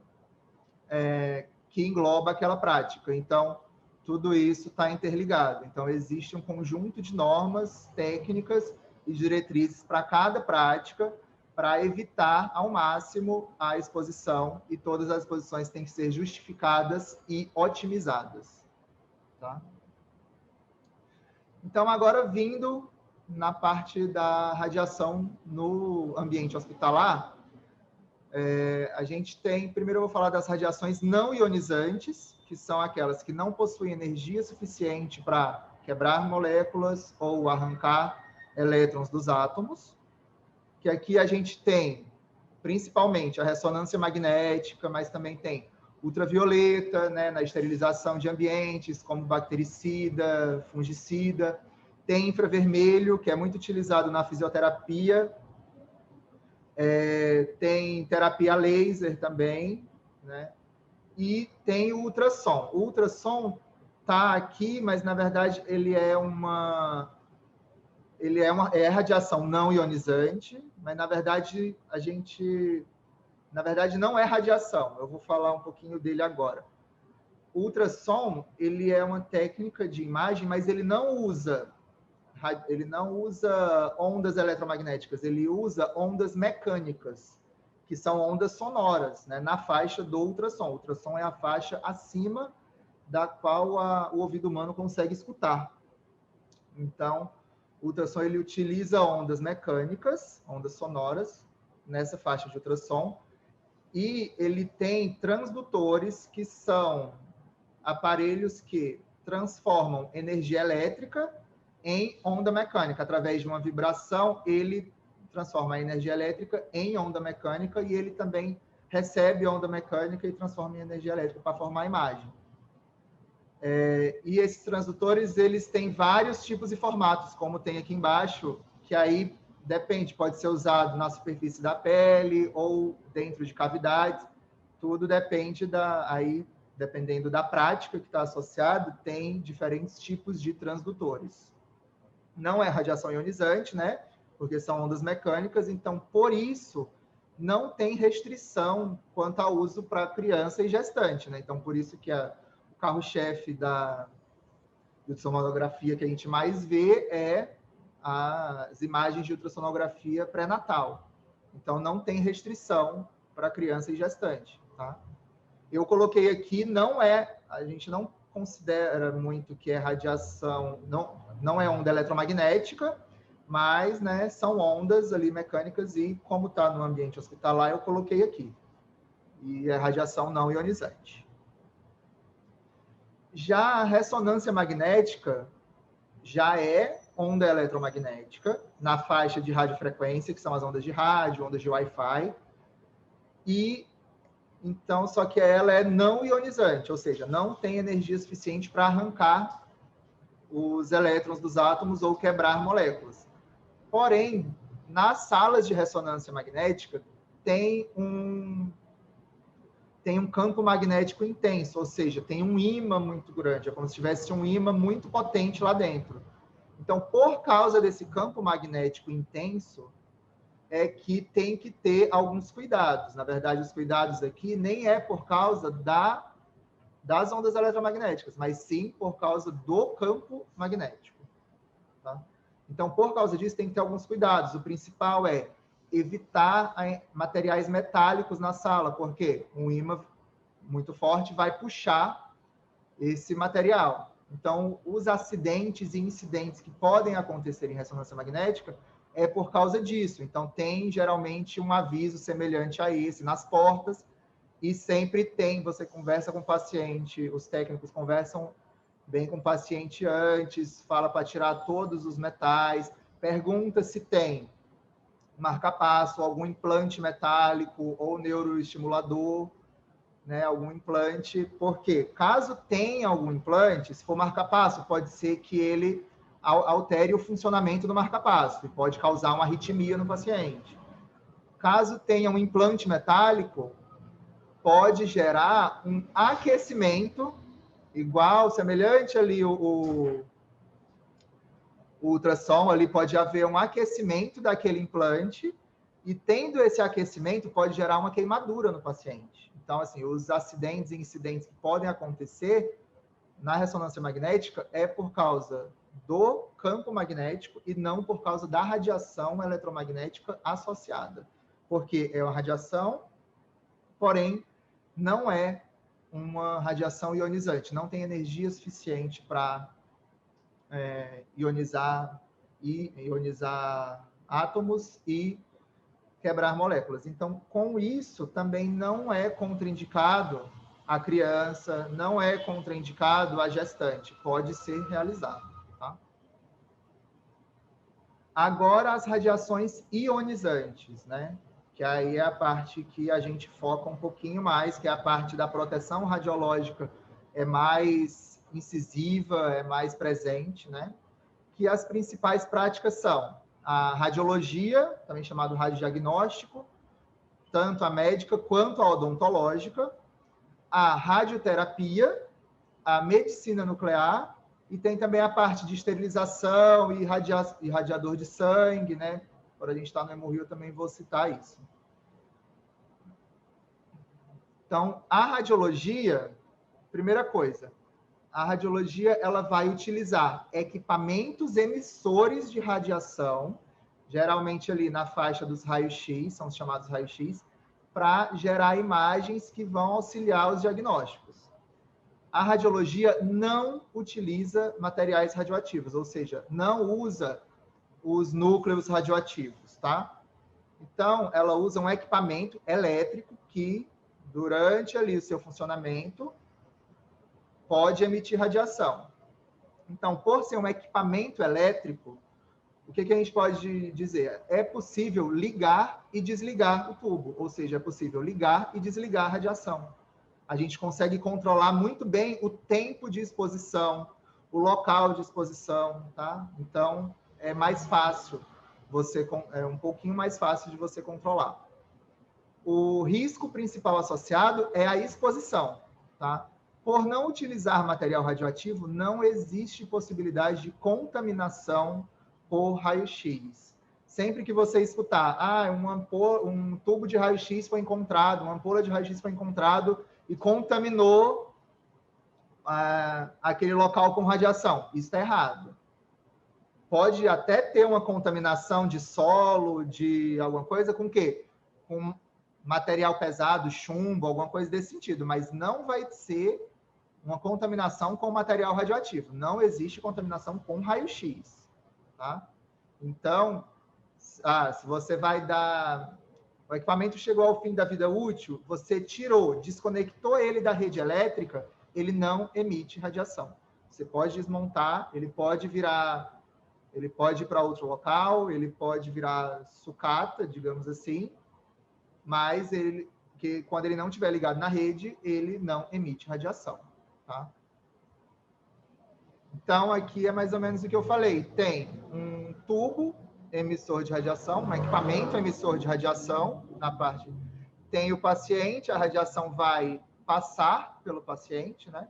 engloba aquela prática. Então, tudo isso está interligado. Então, existe um conjunto de normas técnicas e diretrizes para cada prática, para evitar ao máximo a exposição, e todas as exposições têm que ser justificadas e otimizadas. Tá? Então, agora vindo na parte da radiação no ambiente hospitalar, a gente tem, primeiro eu vou falar das radiações não ionizantes, que são aquelas que não possuem energia suficiente para quebrar moléculas ou arrancar elétrons dos átomos, que aqui a gente tem principalmente a ressonância magnética, mas também tem ultravioleta, né, na esterilização de ambientes, como bactericida, fungicida. Tem infravermelho, que é muito utilizado na fisioterapia. Tem terapia laser também, né? E tem o ultrassom. O ultrassom está aqui, mas na verdade ele é radiação não ionizante, mas na verdade não é radiação. Eu vou falar um pouquinho dele agora. O ultrassom, ele é uma técnica de imagem, mas ele não usa ondas eletromagnéticas, ele usa ondas mecânicas, que são ondas sonoras, né, na faixa do ultrassom. O ultrassom é a faixa acima da qual o ouvido humano consegue escutar. Então, o ultrassom ele utiliza ondas mecânicas, ondas sonoras, nessa faixa de ultrassom, e ele tem transdutores, que são aparelhos que transformam energia elétrica em onda mecânica. Através de uma vibração, ele transforma a energia elétrica em onda mecânica, e ele também recebe onda mecânica e transforma em energia elétrica para formar a imagem. E esses transdutores, eles têm vários tipos e formatos, como tem aqui embaixo, que aí depende, pode ser usado na superfície da pele ou dentro de cavidades, tudo depende dependendo da prática que está associado, tem diferentes tipos de transdutores. Não é radiação ionizante, né? Porque são ondas mecânicas, então, por isso, não tem restrição quanto ao uso para criança e gestante, né? Então, por isso que o carro-chefe da ultrassonografia que a gente mais vê é as imagens de ultrassonografia pré-natal. Então, não tem restrição para criança e gestante, tá? Eu coloquei aqui, a gente não considera muito que é radiação, não é onda eletromagnética, mas, né, são ondas ali mecânicas, e como está no ambiente hospitalar, eu coloquei aqui. E é radiação não ionizante. Já a ressonância magnética já é onda eletromagnética na faixa de radiofrequência, que são as ondas de rádio, ondas de Wi-Fi, e então, só que ela é não ionizante, ou seja, não tem energia suficiente para arrancar os elétrons dos átomos ou quebrar moléculas. Porém, nas salas de ressonância magnética, tem um campo magnético intenso, ou seja, tem um ímã muito grande, é como se tivesse um ímã muito potente lá dentro. Então, por causa desse campo magnético intenso, é que tem que ter alguns cuidados. Na verdade, os cuidados aqui nem é por causa das ondas eletromagnéticas, mas sim por causa do campo magnético. Tá? Então, por causa disso, tem que ter alguns cuidados. O principal é evitar materiais metálicos na sala, porque um ímã muito forte vai puxar esse material. Então, os acidentes e incidentes que podem acontecer em ressonância magnética é por causa disso. Então, tem geralmente um aviso semelhante a esse nas portas, e sempre tem, você conversa com o paciente, os técnicos conversam bem com o paciente antes, fala para tirar todos os metais, pergunta se tem marca-passo, algum implante metálico ou neuroestimulador, né, algum implante, porque caso tenha algum implante, se for marca-passo, pode ser que ele altere o funcionamento do marca-passo e pode causar uma arritmia no paciente. Caso tenha um implante metálico, pode gerar um aquecimento, semelhante ali o ultrassom, ali pode haver um aquecimento daquele implante, e tendo esse aquecimento pode gerar uma queimadura no paciente. Então, assim, os acidentes e incidentes que podem acontecer na ressonância magnética é por causa do campo magnético e não por causa da radiação eletromagnética associada. porque é uma radiação, porém não é uma radiação ionizante, não tem energia suficiente para ionizar átomos e quebrar moléculas. Então, com isso, também não é contraindicado a criança, não é contraindicado a gestante, pode ser realizado. Tá? Agora, as radiações ionizantes, né? Que aí é a parte que a gente foca um pouquinho mais, que é a parte da proteção radiológica, é mais incisiva, é mais presente, né? Que as principais práticas são a radiologia, também chamado radiodiagnóstico, tanto a médica quanto a odontológica, a radioterapia, a medicina nuclear, e tem também a parte de esterilização e radiador de sangue, né? Quando a gente está no Hemorrio, eu também vou citar isso. Então, a radiologia, primeira coisa, a radiologia ela vai utilizar equipamentos emissores de radiação, geralmente ali na faixa dos raios-x, são os chamados raios-x, para gerar imagens que vão auxiliar os diagnósticos. A radiologia não utiliza materiais radioativos, ou seja, não usa os núcleos radioativos, tá? Então, ela usa um equipamento elétrico que, durante ali o seu funcionamento, pode emitir radiação. Então, por ser um equipamento elétrico, o que a gente pode dizer? É possível ligar e desligar o tubo, ou seja, é possível ligar e desligar a radiação. A gente consegue controlar muito bem o tempo de exposição, o local de exposição, tá? Então, é mais fácil, é um pouquinho mais fácil de você controlar. O risco principal associado é a exposição, tá? Por não utilizar material radioativo, não existe possibilidade de contaminação por raio-x. Sempre que você escutar, um tubo de raio-x foi encontrado, uma ampola de raio-x foi encontrado e contaminou aquele local com radiação. Isso está errado. Pode até ter uma contaminação de solo, de alguma coisa, com o quê? Com material pesado, chumbo, alguma coisa desse sentido, mas não vai ser uma contaminação com material radioativo. Não existe contaminação com raio-x. Tá? Então, se você vai dar... O equipamento chegou ao fim da vida útil, você tirou, desconectou ele da rede elétrica, ele não emite radiação. Você pode desmontar, ele pode ir para outro local, ele pode virar sucata, digamos assim, mas quando ele não estiver ligado na rede, ele não emite radiação. Tá? Então, aqui é mais ou menos o que eu falei. Tem um tubo emissor de radiação, um equipamento emissor de radiação na parte. Tem o paciente, a radiação vai passar pelo paciente, né?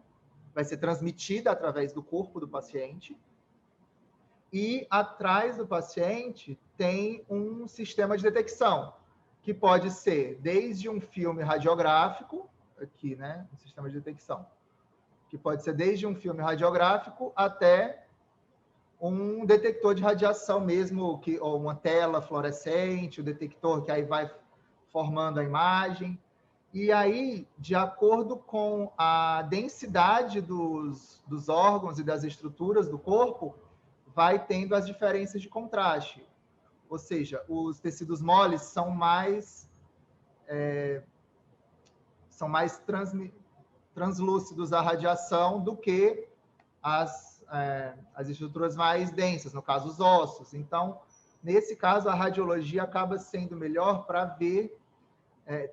Vai ser transmitida através do corpo do paciente. E atrás do paciente tem um sistema de detecção, que pode ser desde um filme radiográfico, aqui, né? Um sistema de detecção, que pode ser desde um filme radiográfico até um detector de radiação mesmo, ou uma tela fluorescente, o detector que aí vai formando a imagem. E aí, de acordo com a densidade dos órgãos e das estruturas do corpo, vai tendo as diferenças de contraste. Ou seja, os tecidos moles são mais translúcidos à radiação do que as estruturas mais densas, no caso, os ossos. Então, nesse caso, a radiologia acaba sendo melhor para ver,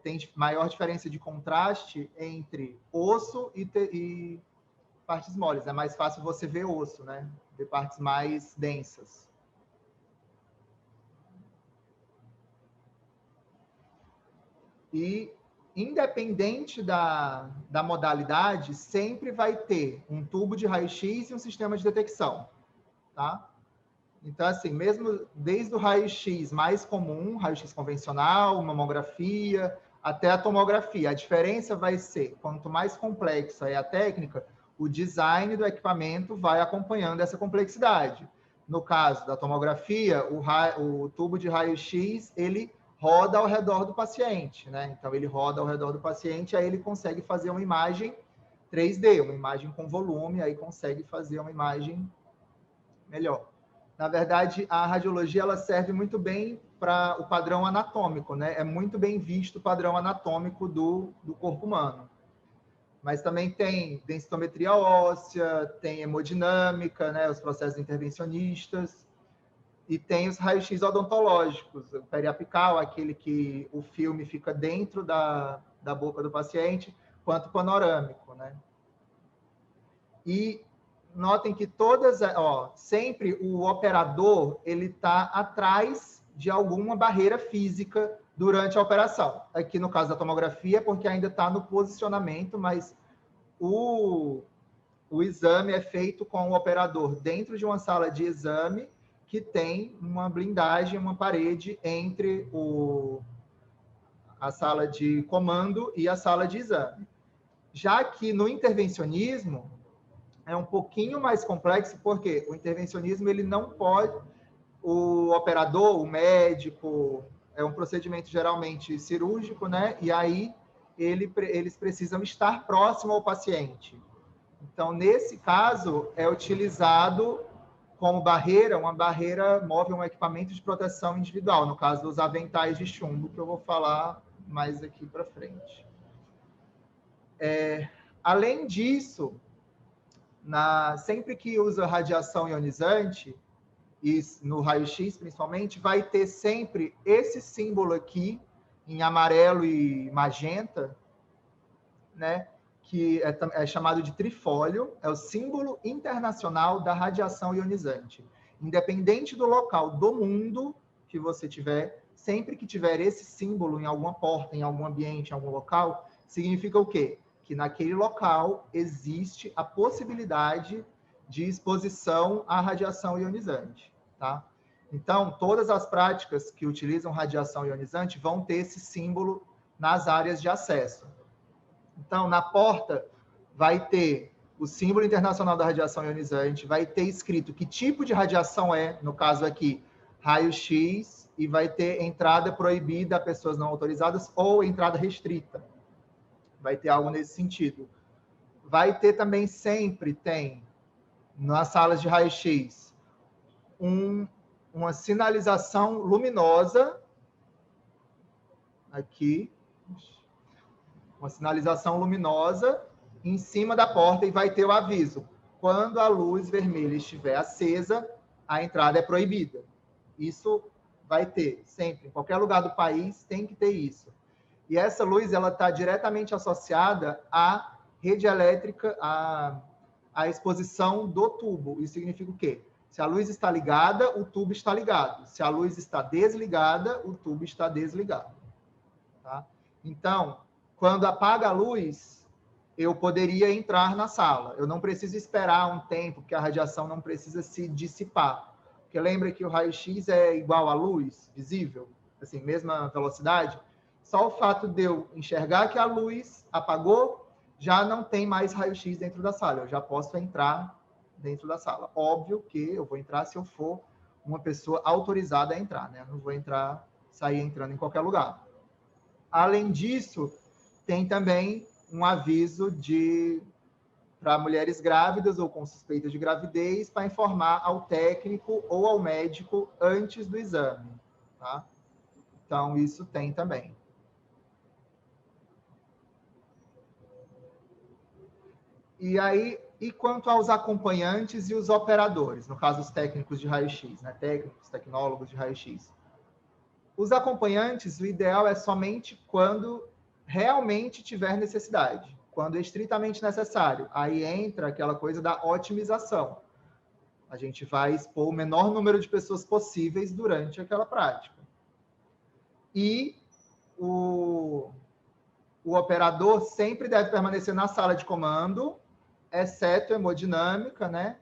tem maior diferença de contraste entre osso e partes moles. É mais fácil você ver osso, né? Ver partes mais densas. E, independente da modalidade, sempre vai ter um tubo de raio-x e um sistema de detecção, tá? Então, assim, mesmo desde o raio-x mais comum, raio-x convencional, mamografia, até a tomografia, a diferença vai ser, quanto mais complexa é a técnica, o design do equipamento vai acompanhando essa complexidade. No caso da tomografia, o tubo de raio-x, ele roda ao redor do paciente, né? Então, ele roda ao redor do paciente, aí ele consegue fazer uma imagem 3D, uma imagem com volume, aí consegue fazer uma imagem melhor. Na verdade, a radiologia ela serve muito bem para o padrão anatômico, né? É muito bem visto o padrão anatômico do corpo humano. Mas também tem densitometria óssea, tem hemodinâmica, né? Os processos intervencionistas, e tem os raios-x odontológicos, o periapical, aquele que o filme fica dentro da boca do paciente, quanto panorâmico, né? E notem que todas, sempre o operador ele está atrás de alguma barreira física durante a operação. Aqui no caso da tomografia, porque ainda está no posicionamento, mas o exame é feito com o operador dentro de uma sala de exame que tem uma blindagem, uma parede entre a sala de comando e a sala de exame. Já que no intervencionismo, é um pouquinho mais complexo, porque o intervencionismo ele não pode, o operador, o médico, é um procedimento geralmente cirúrgico, né? E aí eles precisam estar próximo ao paciente. Então, nesse caso, é utilizado como barreira, uma barreira móvel, um equipamento de proteção individual, no caso dos aventais de chumbo, que eu vou falar mais aqui para frente. Além disso, sempre que usa radiação ionizante, e no raio-x principalmente, vai ter sempre esse símbolo aqui, em amarelo e magenta, né, que é chamado de trifólio, é o símbolo internacional da radiação ionizante. Independente do local do mundo que você tiver, sempre que tiver esse símbolo em alguma porta, em algum ambiente, em algum local, significa o quê? Que naquele local existe a possibilidade de exposição à radiação ionizante, tá? Então, todas as práticas que utilizam radiação ionizante vão ter esse símbolo nas áreas de acesso. Então, na porta vai ter o símbolo internacional da radiação ionizante, vai ter escrito que tipo de radiação é, no caso aqui, raio-x, e vai ter entrada proibida a pessoas não autorizadas ou entrada restrita. Vai ter algo nesse sentido. Vai ter também, sempre tem, nas salas de raio-x, uma sinalização luminosa, aqui, uma sinalização luminosa em cima da porta e vai ter o aviso. Quando a luz vermelha estiver acesa, a entrada é proibida. Isso vai ter sempre, em qualquer lugar do país tem que ter isso. E essa luz ela está diretamente associada à rede elétrica, à exposição do tubo. Isso significa o quê? Se a luz está ligada, o tubo está ligado. Se a luz está desligada, o tubo está desligado. Tá? Então, quando apaga a luz, eu poderia entrar na sala. Eu não preciso esperar um tempo, porque a radiação não precisa se dissipar. Porque lembra que o raio-x é igual à luz, visível, assim, mesma velocidade? Só o fato de eu enxergar que a luz apagou, já não tem mais raio-x dentro da sala. Eu já posso entrar dentro da sala. Óbvio que eu vou entrar se eu for uma pessoa autorizada a entrar, né? Eu não vou sair entrando em qualquer lugar. Além disso, tem também um aviso para mulheres grávidas ou com suspeita de gravidez para informar ao técnico ou ao médico antes do exame. Tá? Então, isso tem também. E quanto aos acompanhantes e os operadores, no caso, os técnicos de raio-x, né? Técnicos, tecnólogos de raio-x. Os acompanhantes, o ideal é somente quando realmente tiver necessidade, quando é estritamente necessário. Aí entra aquela coisa da otimização. A gente vai expor o menor número de pessoas possíveis durante aquela prática. E o operador sempre deve permanecer na sala de comando, exceto hemodinâmica, né?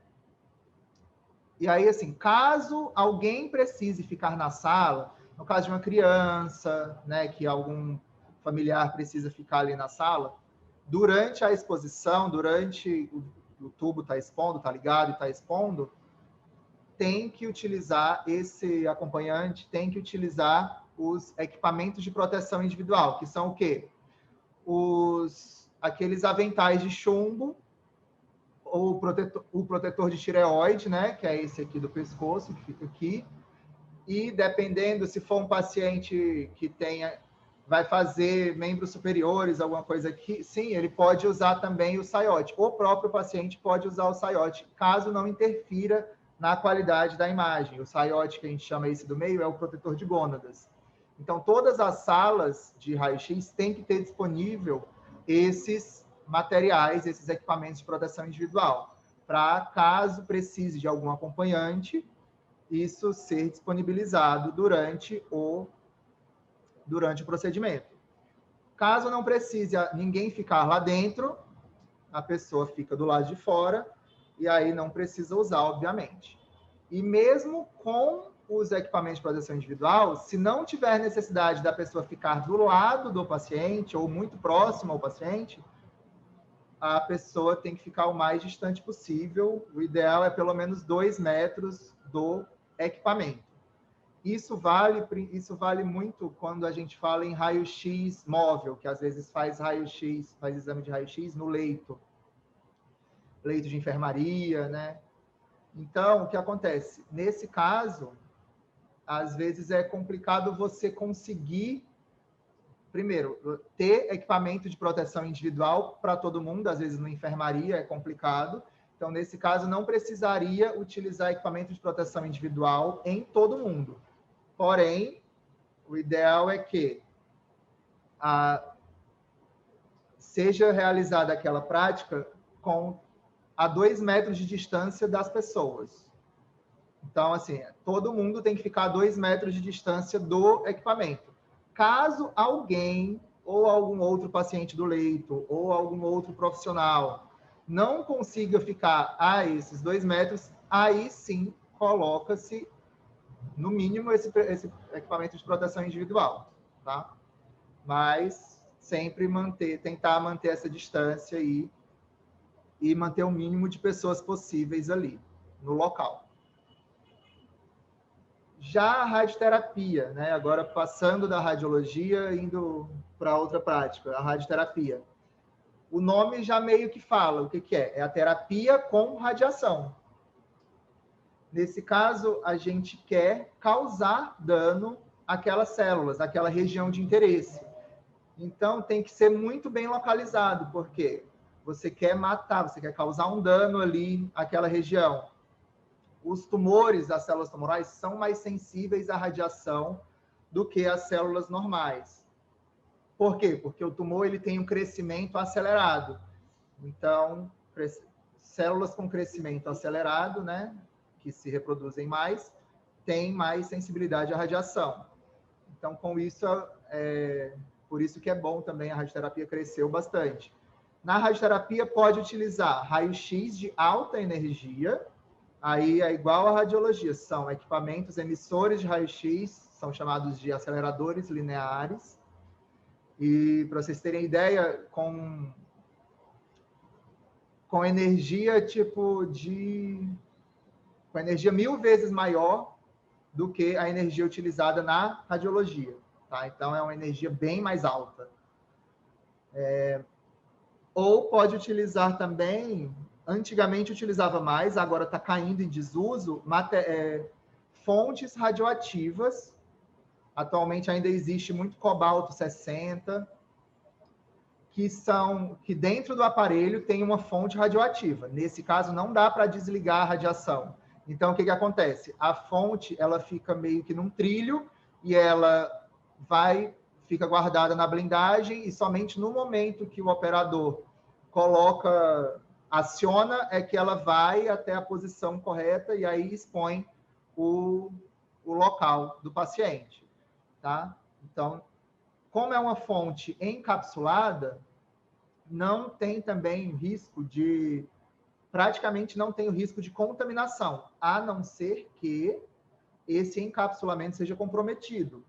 E aí, assim, caso alguém precise ficar na sala, no caso de uma criança, né, que algum familiar precisa ficar ali na sala, durante a exposição, durante o tubo está expondo, está ligado e está expondo, tem que utilizar esse acompanhante, tem que utilizar os equipamentos de proteção individual, que são o quê? Aqueles aventais de chumbo, ou o protetor de tireoide, né, que é esse aqui do pescoço, que fica aqui, e dependendo, se for um paciente que vai fazer membros superiores, alguma coisa aqui, sim, ele pode usar também o saiote. O próprio paciente pode usar o saiote, caso não interfira na qualidade da imagem. O saiote, que a gente chama esse do meio, é o protetor de gônadas. Então, todas as salas de raio-x têm que ter disponível esses materiais, esses equipamentos de proteção individual, para, caso precise de algum acompanhante, isso ser disponibilizado durante o procedimento. Caso não precise ninguém ficar lá dentro, a pessoa fica do lado de fora, e aí não precisa usar, obviamente. E mesmo com os equipamentos de proteção individual, se não tiver necessidade da pessoa ficar do lado do paciente, ou muito próximo ao paciente, a pessoa tem que ficar o mais distante possível. O ideal é pelo menos 2 metros do equipamento. Isso vale muito quando a gente fala em raio-x móvel, que às vezes faz raio-x, faz exame de raio-x no leito de enfermaria, né? Então, o que acontece? Nesse caso, às vezes é complicado você conseguir, primeiro, ter equipamento de proteção individual para todo mundo, às vezes na enfermaria é complicado. Então, nesse caso, não precisaria utilizar equipamento de proteção individual em todo mundo. Porém, o ideal é que seja realizada aquela prática a 2 metros de distância das pessoas. Então, assim, todo mundo tem que ficar a 2 metros de distância do equipamento. Caso alguém, ou algum outro paciente do leito, ou algum outro profissional, não consiga ficar a esses 2 metros, aí sim coloca-se, no mínimo, esse equipamento de proteção individual, tá? Mas sempre tentar manter essa distância aí e manter o mínimo de pessoas possíveis ali, no local. Já a radioterapia, né? Agora passando da radiologia, indo para outra prática, a radioterapia. O nome já meio que fala o que é. É a terapia com radiação. Nesse caso, a gente quer causar dano àquelas células, àquela região de interesse. Então, tem que ser muito bem localizado, porque você quer matar, você quer causar um dano ali àquela região. Os tumores, as células tumorais, são mais sensíveis à radiação do que as células normais. Por quê? Porque o tumor ele tem um crescimento acelerado. Então, células com crescimento acelerado, né, que se reproduzem mais, têm mais sensibilidade à radiação. Então, com isso, por isso que é bom também, a radioterapia cresceu bastante. Na radioterapia, pode utilizar raio-x de alta energia, aí é igual à radiologia, são equipamentos emissores de raio-x, são chamados de aceleradores lineares. E, para vocês terem ideia, com energia com energia 1000 vezes maior do que a energia utilizada na radiologia, tá? Então, é uma energia bem mais alta. Ou pode utilizar também, antigamente utilizava mais, agora está caindo em desuso, fontes radioativas. Atualmente ainda existe muito cobalto 60, que dentro do aparelho tem uma fonte radioativa. Nesse caso, não dá para desligar a radiação. Então, o que acontece? A fonte ela fica meio que num trilho e ela fica guardada na blindagem, e somente no momento que o operador aciona, é que ela vai até a posição correta e aí expõe o local do paciente, tá? Então, como é uma fonte encapsulada, não tem também risco praticamente não tem o risco de contaminação, a não ser que esse encapsulamento seja comprometido,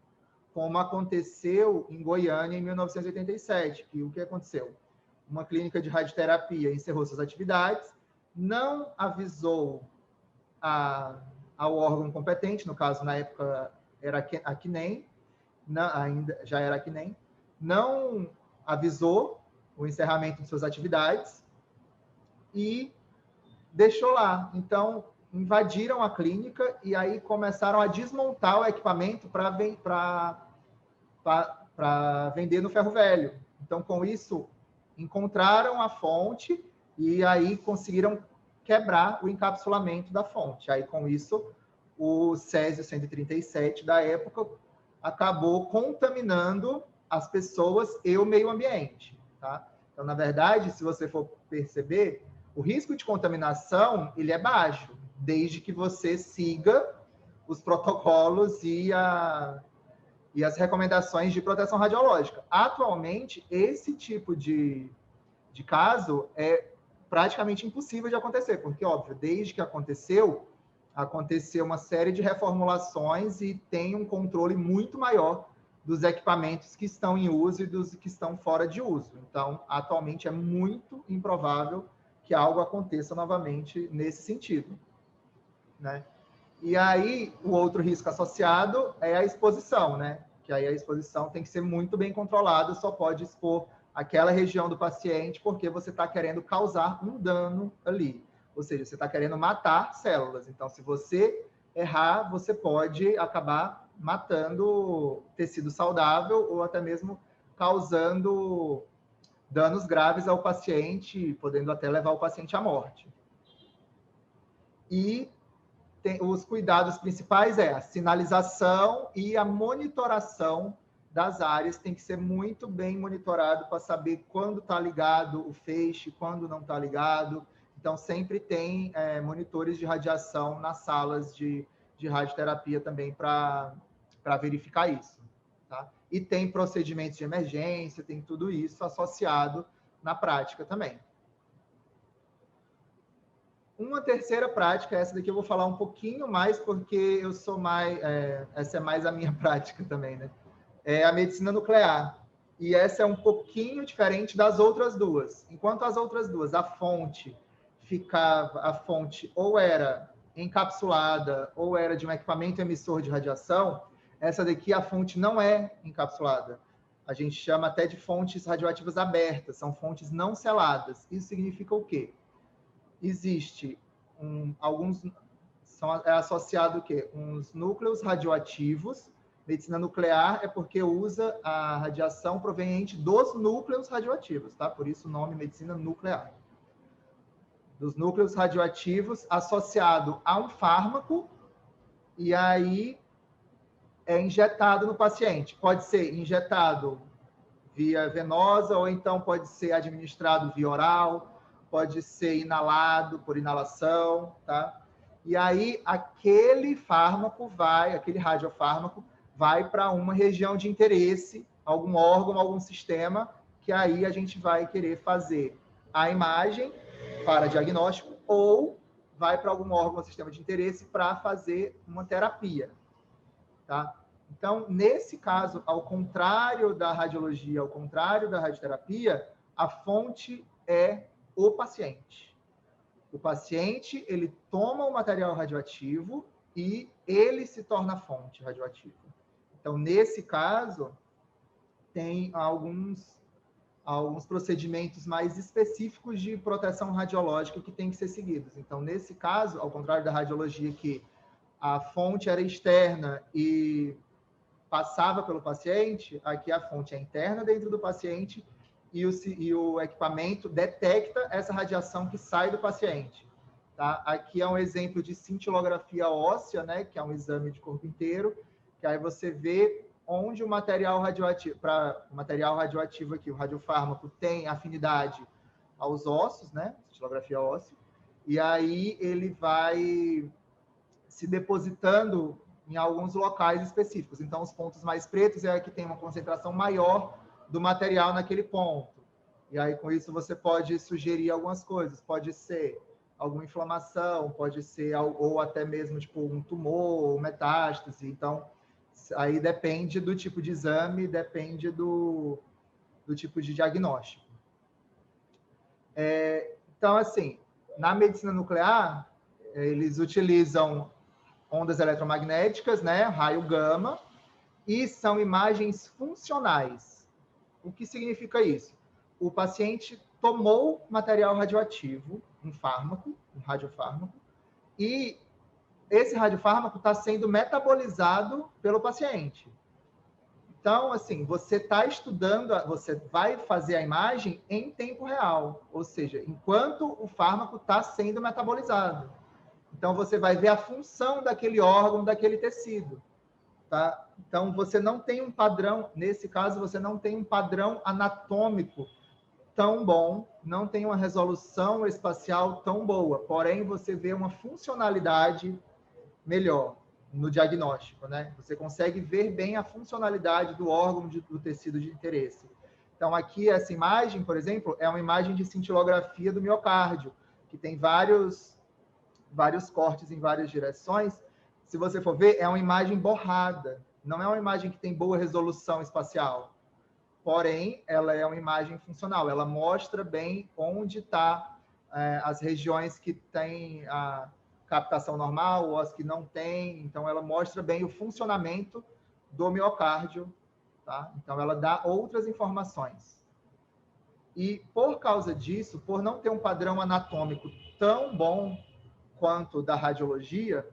como aconteceu em Goiânia em 1987, que o que aconteceu? Uma clínica de radioterapia encerrou suas atividades, não avisou ao órgão competente, no caso, na época, era a CNEM, ainda já era acnem, não avisou o encerramento de suas atividades e deixou lá. Então, invadiram a clínica e aí começaram a desmontar o equipamento para vender no ferro velho. Então, com isso, encontraram a fonte e aí conseguiram quebrar o encapsulamento da fonte. Aí, com isso, o Césio 137 da época acabou contaminando as pessoas e o meio ambiente. Tá? Então, na verdade, se você for perceber, o risco de contaminação ele é baixo, desde que você siga os protocolos e as recomendações de proteção radiológica. Atualmente, esse tipo de caso é praticamente impossível de acontecer, porque, óbvio, desde que aconteceu uma série de reformulações e tem um controle muito maior dos equipamentos que estão em uso e dos que estão fora de uso. Então, atualmente é muito improvável que algo aconteça novamente nesse sentido, né? E aí, o outro risco associado é a exposição, né? Que aí a exposição tem que ser muito bem controlada, só pode expor aquela região do paciente porque você está querendo causar um dano ali. Ou seja, você está querendo matar células. Então, se você errar, você pode acabar matando tecido saudável ou até mesmo causando danos graves ao paciente, podendo até levar o paciente à morte. E os cuidados principais é a sinalização e a monitoração das áreas. Tem que ser muito bem monitorado para saber quando está ligado o feixe, quando não está ligado. Então, sempre tem monitores de radiação nas salas de radioterapia também para verificar isso. Tá? E tem procedimentos de emergência, tem tudo isso associado na prática também. Uma terceira prática, essa daqui eu vou falar um pouquinho mais, porque eu sou mais... essa é mais a minha prática também, né? É a medicina nuclear. E essa é um pouquinho diferente das outras duas. Enquanto as outras duas, a fonte ou era encapsulada ou era de um equipamento emissor de radiação, essa daqui a fonte não é encapsulada. A gente chama até de fontes radioativas abertas, são fontes não seladas. Isso significa o quê? Existe é associado o quê? Uns núcleos radioativos. Medicina nuclear é porque usa a radiação proveniente dos núcleos radioativos, tá? Por isso o nome medicina nuclear. Dos núcleos radioativos associado a um fármaco e aí é injetado no paciente. Pode ser injetado via venosa ou então pode ser administrado via oral, pode ser inalado por inalação, tá? E aí aquele radiofármaco vai para uma região de interesse, algum órgão, algum sistema, que aí a gente vai querer fazer a imagem para diagnóstico ou vai para algum órgão ou sistema de interesse para fazer uma terapia, tá? Então, nesse caso, ao contrário da radiologia, ao contrário da radioterapia, a fonte é o paciente. O paciente, ele toma o material radioativo e ele se torna a fonte radioativa. Então, nesse caso, tem alguns procedimentos mais específicos de proteção radiológica que tem que ser seguidos. Então, nesse caso, ao contrário da radiologia, que a fonte era externa e passava pelo paciente, aqui a fonte é interna dentro do paciente e o equipamento detecta essa radiação que sai do paciente. Tá? Aqui é um exemplo de cintilografia óssea, né, que é um exame de corpo inteiro, que aí você vê onde o material radioativo aqui, o radiofármaco, tem afinidade aos ossos, né, cintilografia óssea, e aí ele vai se depositando em alguns locais específicos. Então, os pontos mais pretos é que tem uma concentração maior do material naquele ponto. E aí, com isso, você pode sugerir algumas coisas. Pode ser alguma inflamação, pode ser, ou até mesmo, tipo, um tumor, ou metástase. Então, aí depende do tipo de exame, depende do tipo de diagnóstico. Então, assim, na medicina nuclear, eles utilizam ondas eletromagnéticas, né, raio gama, e são imagens funcionais. O que significa isso? O paciente tomou material radioativo, um fármaco, um radiofármaco, e esse radiofármaco está sendo metabolizado pelo paciente. Então, assim, você está estudando, você vai fazer a imagem em tempo real, ou seja, enquanto o fármaco está sendo metabolizado. Então, você vai ver a função daquele órgão, daquele tecido. Tá? Então, você não tem um padrão, nesse caso, você não tem um padrão anatômico tão bom, não tem uma resolução espacial tão boa, porém, você vê uma funcionalidade melhor no diagnóstico, né? Você consegue ver bem a funcionalidade do órgão do tecido de interesse. Então, aqui, essa imagem, por exemplo, é uma imagem de cintilografia do miocárdio, que tem vários cortes em várias direções. Se você for ver, é uma imagem borrada, não é uma imagem que tem boa resolução espacial. Porém, ela é uma imagem funcional, ela mostra bem onde está as regiões que têm a captação normal ou as que não têm. Então, ela mostra bem o funcionamento do miocárdio, tá? Então, ela dá outras informações. E, por causa disso, por não ter um padrão anatômico tão bom quanto da radiologia,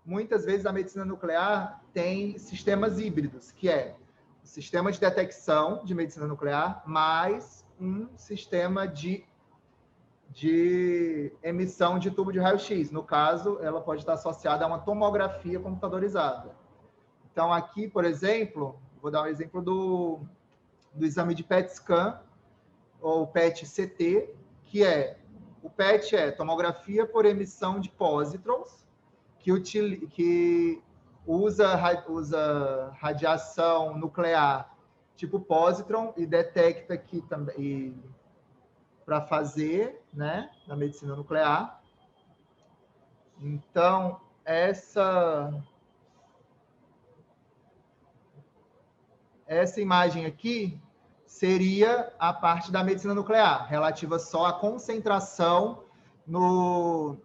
muitas vezes a medicina nuclear tem sistemas híbridos, que é o sistema de detecção de medicina nuclear mais um sistema de emissão de tubo de raio-x. No caso, ela pode estar associada a uma tomografia computadorizada. Então, aqui, por exemplo, vou dar um exemplo do exame de PET scan, ou PET-CT, que é, o PET é tomografia por emissão de pósitrons, que usa radiação nuclear tipo pósitron e detecta aqui também para fazer, né, na medicina nuclear. Então, essa imagem aqui seria a parte da medicina nuclear, relativa só à concentração do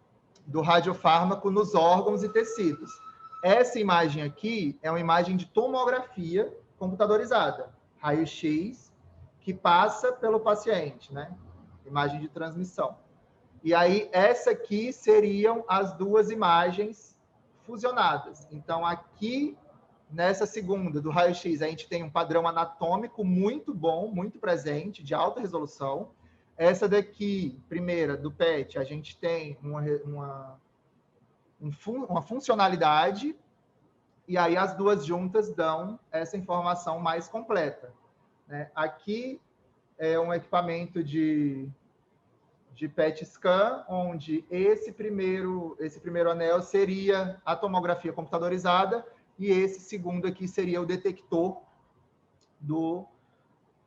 radiofármaco nos órgãos e tecidos. Essa imagem aqui é uma imagem de tomografia computadorizada, raio-x, que passa pelo paciente, né? Imagem de transmissão. E aí, essa aqui seriam as duas imagens fusionadas. Então, aqui, nessa segunda, do raio-x, a gente tem um padrão anatômico muito bom, muito presente, de alta resolução. Essa daqui, primeira, do PET, a gente tem uma funcionalidade, e aí as duas juntas dão essa informação mais completa, né? Aqui é um equipamento de PET scan, onde esse primeiro anel seria a tomografia computadorizada, e esse segundo aqui seria o detector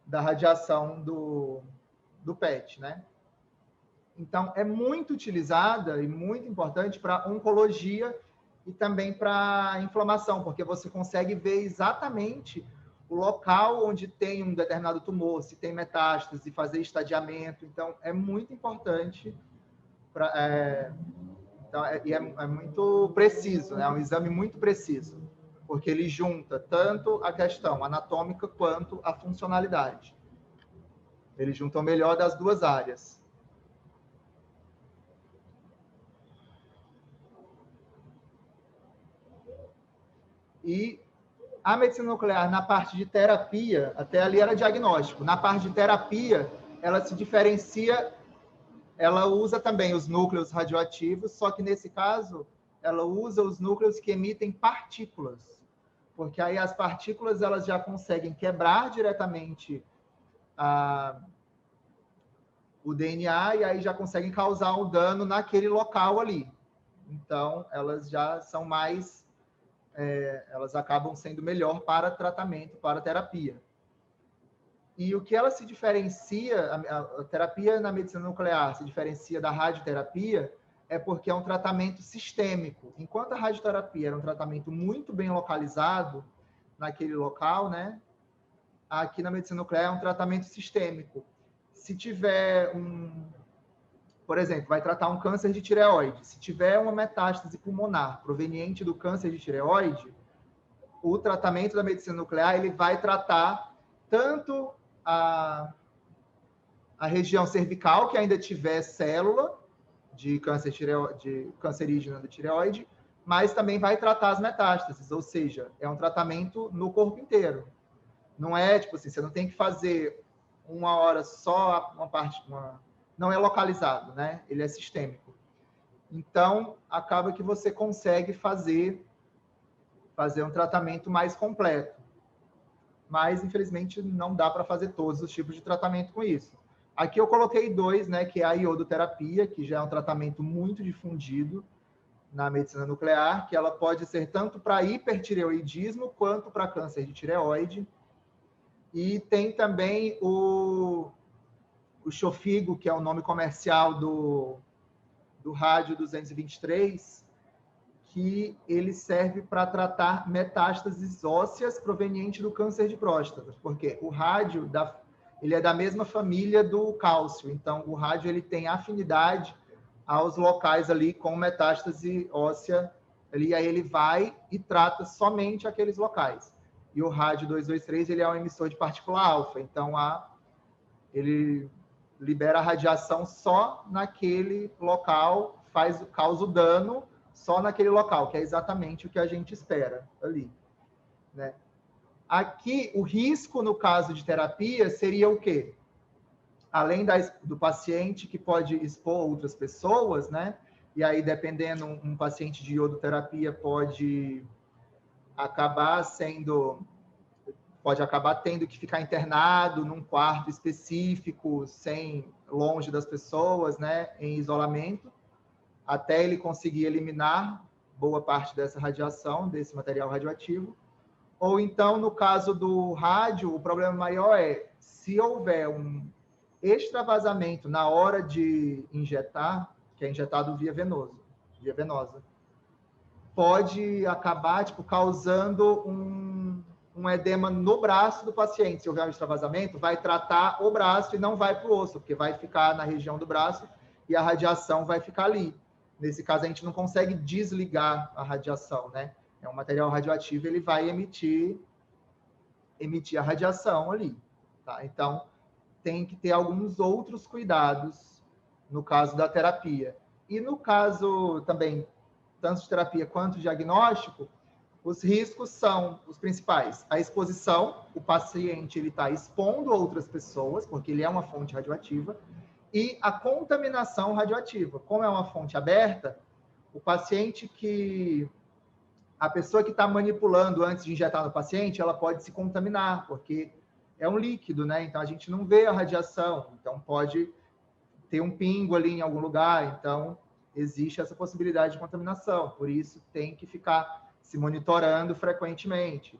da radiação do PET, né? Então, é muito utilizada e muito importante para oncologia e também para inflamação, porque você consegue ver exatamente o local onde tem um determinado tumor, se tem metástase, fazer estadiamento. Então, é muito importante e é muito preciso, né? É um exame muito preciso, porque ele junta tanto a questão anatômica quanto a funcionalidade. Ele junta o melhor das duas áreas. E a medicina nuclear, na parte de terapia, até ali era diagnóstico. Na parte de terapia, ela se diferencia, ela usa também os núcleos radioativos, só que nesse caso, ela usa os núcleos que emitem partículas, porque aí as partículas elas já conseguem quebrar diretamente o DNA e aí já conseguem causar um dano naquele local ali. Então, elas já são mais... elas acabam sendo melhor para tratamento, para terapia. E o que ela se diferencia, a terapia na medicina nuclear se diferencia da radioterapia, é porque é um tratamento sistêmico. Enquanto a radioterapia era um tratamento muito bem localizado naquele local, né? Aqui na medicina nuclear é um tratamento sistêmico. Se tiver por exemplo, vai tratar um câncer de tireoide. Se tiver uma metástase pulmonar proveniente do câncer de tireoide, o tratamento da medicina nuclear ele vai tratar tanto a região cervical, que ainda tiver célula de câncer de cancerígena da tireoide, mas também vai tratar as metástases, ou seja, é um tratamento no corpo inteiro. Não é, tipo assim, você não tem que fazer uma hora só uma parte, não é localizado, né? Ele é sistêmico. Então, acaba que você consegue fazer um tratamento mais completo. Mas, infelizmente, não dá para fazer todos os tipos de tratamento com isso. Aqui eu coloquei 2, né, que é a iodoterapia, que já é um tratamento muito difundido na medicina nuclear, que ela pode ser tanto para hipertireoidismo quanto para câncer de tireoide. E tem também o Xofigo, que é o nome comercial do rádio 223, que ele serve para tratar metástases ósseas provenientes do câncer de próstata, porque o rádio ele é da mesma família do cálcio, então o rádio ele tem afinidade aos locais ali com metástase óssea, ali, aí ele vai e trata somente aqueles locais. E o rádio 223 ele é um emissor de partícula alfa, então ele libera a radiação só naquele local, causa o dano só naquele local, que é exatamente o que a gente espera ali, né? Aqui, o risco no caso de terapia seria o quê? Além do paciente que pode expor outras pessoas, né? E aí, dependendo, um paciente de iodoterapia pode acabar tendo que ficar internado num quarto específico, longe das pessoas, né? Em isolamento, até ele conseguir eliminar boa parte dessa radiação, desse material radioativo. Ou então, no caso do rádio, o problema maior é se houver um extravasamento na hora de injetar, que é injetado via venosa, pode acabar causando um edema no braço do paciente. Se houver um extravasamento, vai tratar o braço e não vai para o osso, porque vai ficar na região do braço e a radiação vai ficar ali. Nesse caso, a gente não consegue desligar a radiação, né? É um material radioativo, ele vai emitir a radiação ali, tá? Então, tem que ter alguns outros cuidados no caso da terapia. E no caso também, tanto de terapia quanto de diagnóstico, os riscos são os principais. A exposição, o paciente está expondo outras pessoas, porque ele é uma fonte radioativa, e a contaminação radioativa. Como é uma fonte aberta, a pessoa que está manipulando antes de injetar no paciente, ela pode se contaminar, porque é um líquido, né? Então a gente não vê a radiação, então pode ter um pingo ali em algum lugar, então existe essa possibilidade de contaminação, por isso tem que ficar se monitorando frequentemente.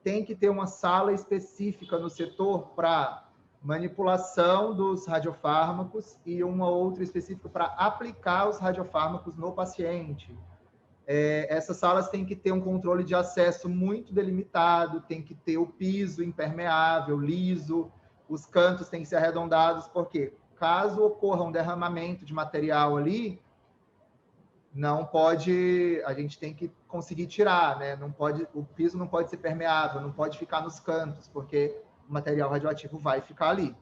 Tem que ter uma sala específica no setor para manipulação dos radiofármacos e uma outra específica para aplicar os radiofármacos no paciente. Essas salas têm que ter um controle de acesso muito delimitado, tem que ter o piso impermeável, liso, os cantos têm que ser arredondados, porque caso ocorra um derramamento de material ali, a gente tem que conseguir tirar, né? O piso não pode ser permeável, não pode ficar nos cantos, porque o material radioativo vai ficar ali.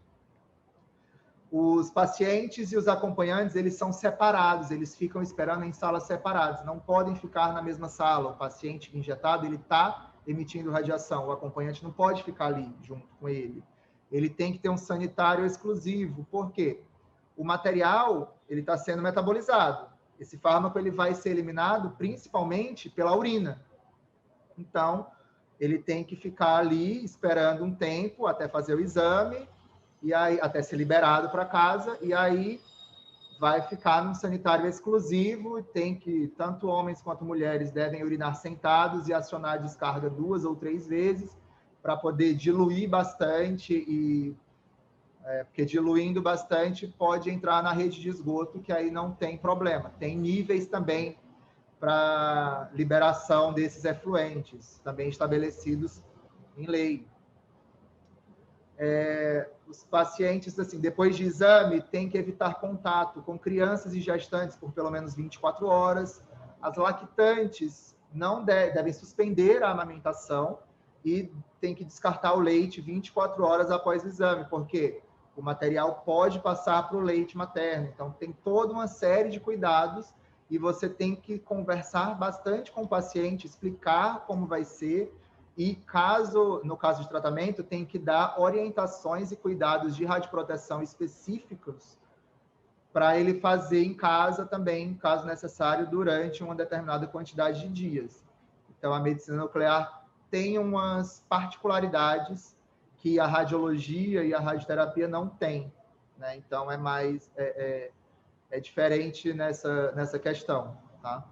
Os pacientes e os acompanhantes, eles são separados, eles ficam esperando em salas separadas, não podem ficar na mesma sala. O paciente injetado, ele está emitindo radiação, o acompanhante não pode ficar ali junto com ele. Ele tem que ter um sanitário exclusivo, por quê? O material, ele está sendo metabolizado. Esse fármaco, ele vai ser eliminado principalmente pela urina. Então, ele tem que ficar ali esperando um tempo até fazer o exame, e aí até ser liberado para casa, e aí vai ficar num sanitário exclusivo, tanto homens quanto mulheres devem urinar sentados e acionar a descarga 2 ou 3 vezes, para poder diluir bastante, porque diluindo bastante pode entrar na rede de esgoto, que aí não tem problema. Tem níveis também para liberação desses efluentes, também estabelecidos em lei. Os pacientes, assim, depois de exame, tem que evitar contato com crianças e gestantes por pelo menos 24 horas. As lactantes não devem suspender a amamentação e tem que descartar o leite 24 horas após o exame, porque o material pode passar para o leite materno. Então, tem toda uma série de cuidados e você tem que conversar bastante com o paciente, explicar como vai ser e, no caso de tratamento, tem que dar orientações e cuidados de radioproteção específicos para ele fazer em casa também, caso necessário, durante uma determinada quantidade de dias. Então, a medicina nuclear tem umas particularidades que a radiologia e a radioterapia não têm, né? Então, é diferente nessa questão, tá?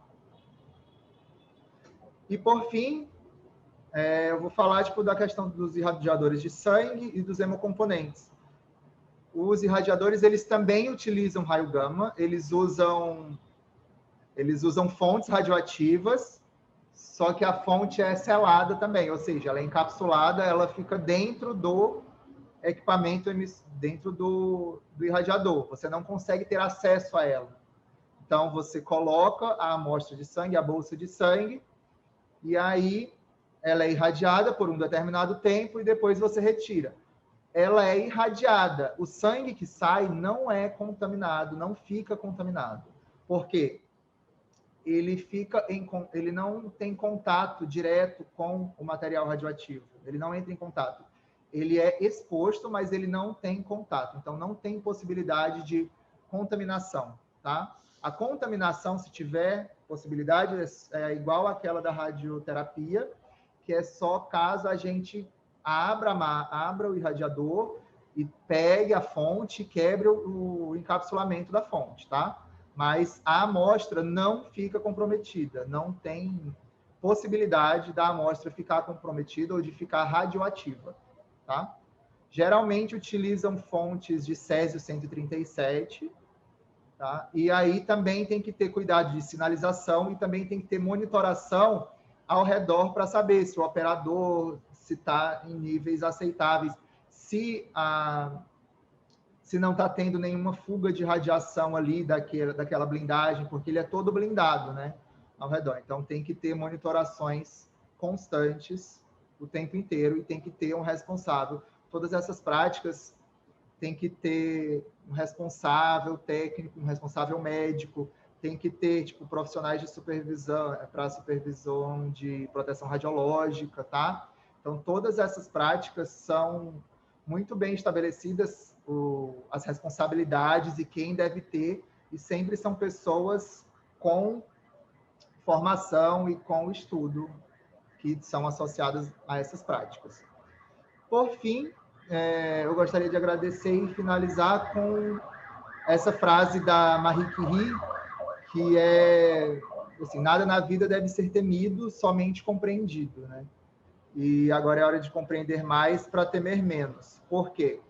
E, por fim, eu vou falar da questão dos irradiadores de sangue e dos hemocomponentes. Os irradiadores, eles também utilizam raio gama, eles usam fontes radioativas, só que a fonte é selada também, ou seja, ela é encapsulada, ela fica dentro do equipamento, dentro do irradiador. Você não consegue ter acesso a ela. Então, você coloca a amostra de sangue, a bolsa de sangue, e aí ela é irradiada por um determinado tempo e depois você retira. Ela é irradiada. O sangue que sai não é contaminado, não fica contaminado. Por quê? Ele não tem contato direto com o material radioativo. Ele não entra em contato. Ele é exposto, mas ele não tem contato. Então, não tem possibilidade de contaminação, tá? A contaminação, se tiver possibilidade, é igual àquela da radioterapia, que é só caso a gente abra o irradiador e pegue a fonte, quebre o encapsulamento da fonte, tá? Mas a amostra não fica comprometida, não tem possibilidade da amostra ficar comprometida ou de ficar radioativa, tá? Geralmente utilizam fontes de césio-137, tá? E aí também tem que ter cuidado de sinalização e também tem que ter monitoração ao redor para saber se o operador está em níveis aceitáveis, se não está tendo nenhuma fuga de radiação ali daquela blindagem, porque ele é todo blindado, né, ao redor. Então, tem que ter monitorações constantes o tempo inteiro e tem que ter um responsável. Todas essas práticas tem que ter um responsável técnico, um responsável médico, tem que ter profissionais de supervisão, para supervisão de proteção radiológica, tá? Então, todas essas práticas são muito bem estabelecidas, as responsabilidades e quem deve ter, e sempre são pessoas com formação e com estudo que são associadas a essas práticas. Por fim, eu gostaria de agradecer e finalizar com essa frase da Marie Curie, que é assim: nada na vida deve ser temido, somente compreendido, né? E agora é hora de compreender mais para temer menos. Por quê?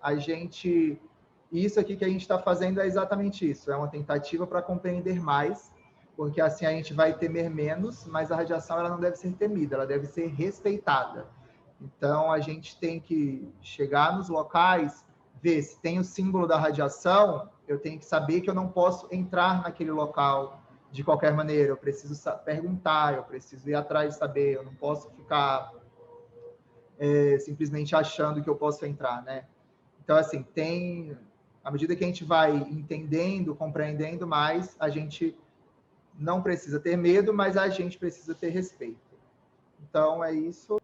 Isso aqui que a gente está fazendo é exatamente isso, é uma tentativa para compreender mais, porque assim a gente vai temer menos, mas a radiação ela não deve ser temida, ela deve ser respeitada. Então, a gente tem que chegar nos locais, ver se tem o símbolo da radiação, eu tenho que saber que eu não posso entrar naquele local de qualquer maneira, eu preciso perguntar, eu preciso ir atrás de saber, eu não posso ficar simplesmente achando que eu posso entrar, né? Então, assim, à medida que a gente vai entendendo, compreendendo mais, a gente não precisa ter medo, mas a gente precisa ter respeito. Então, é isso.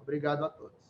Obrigado a todos.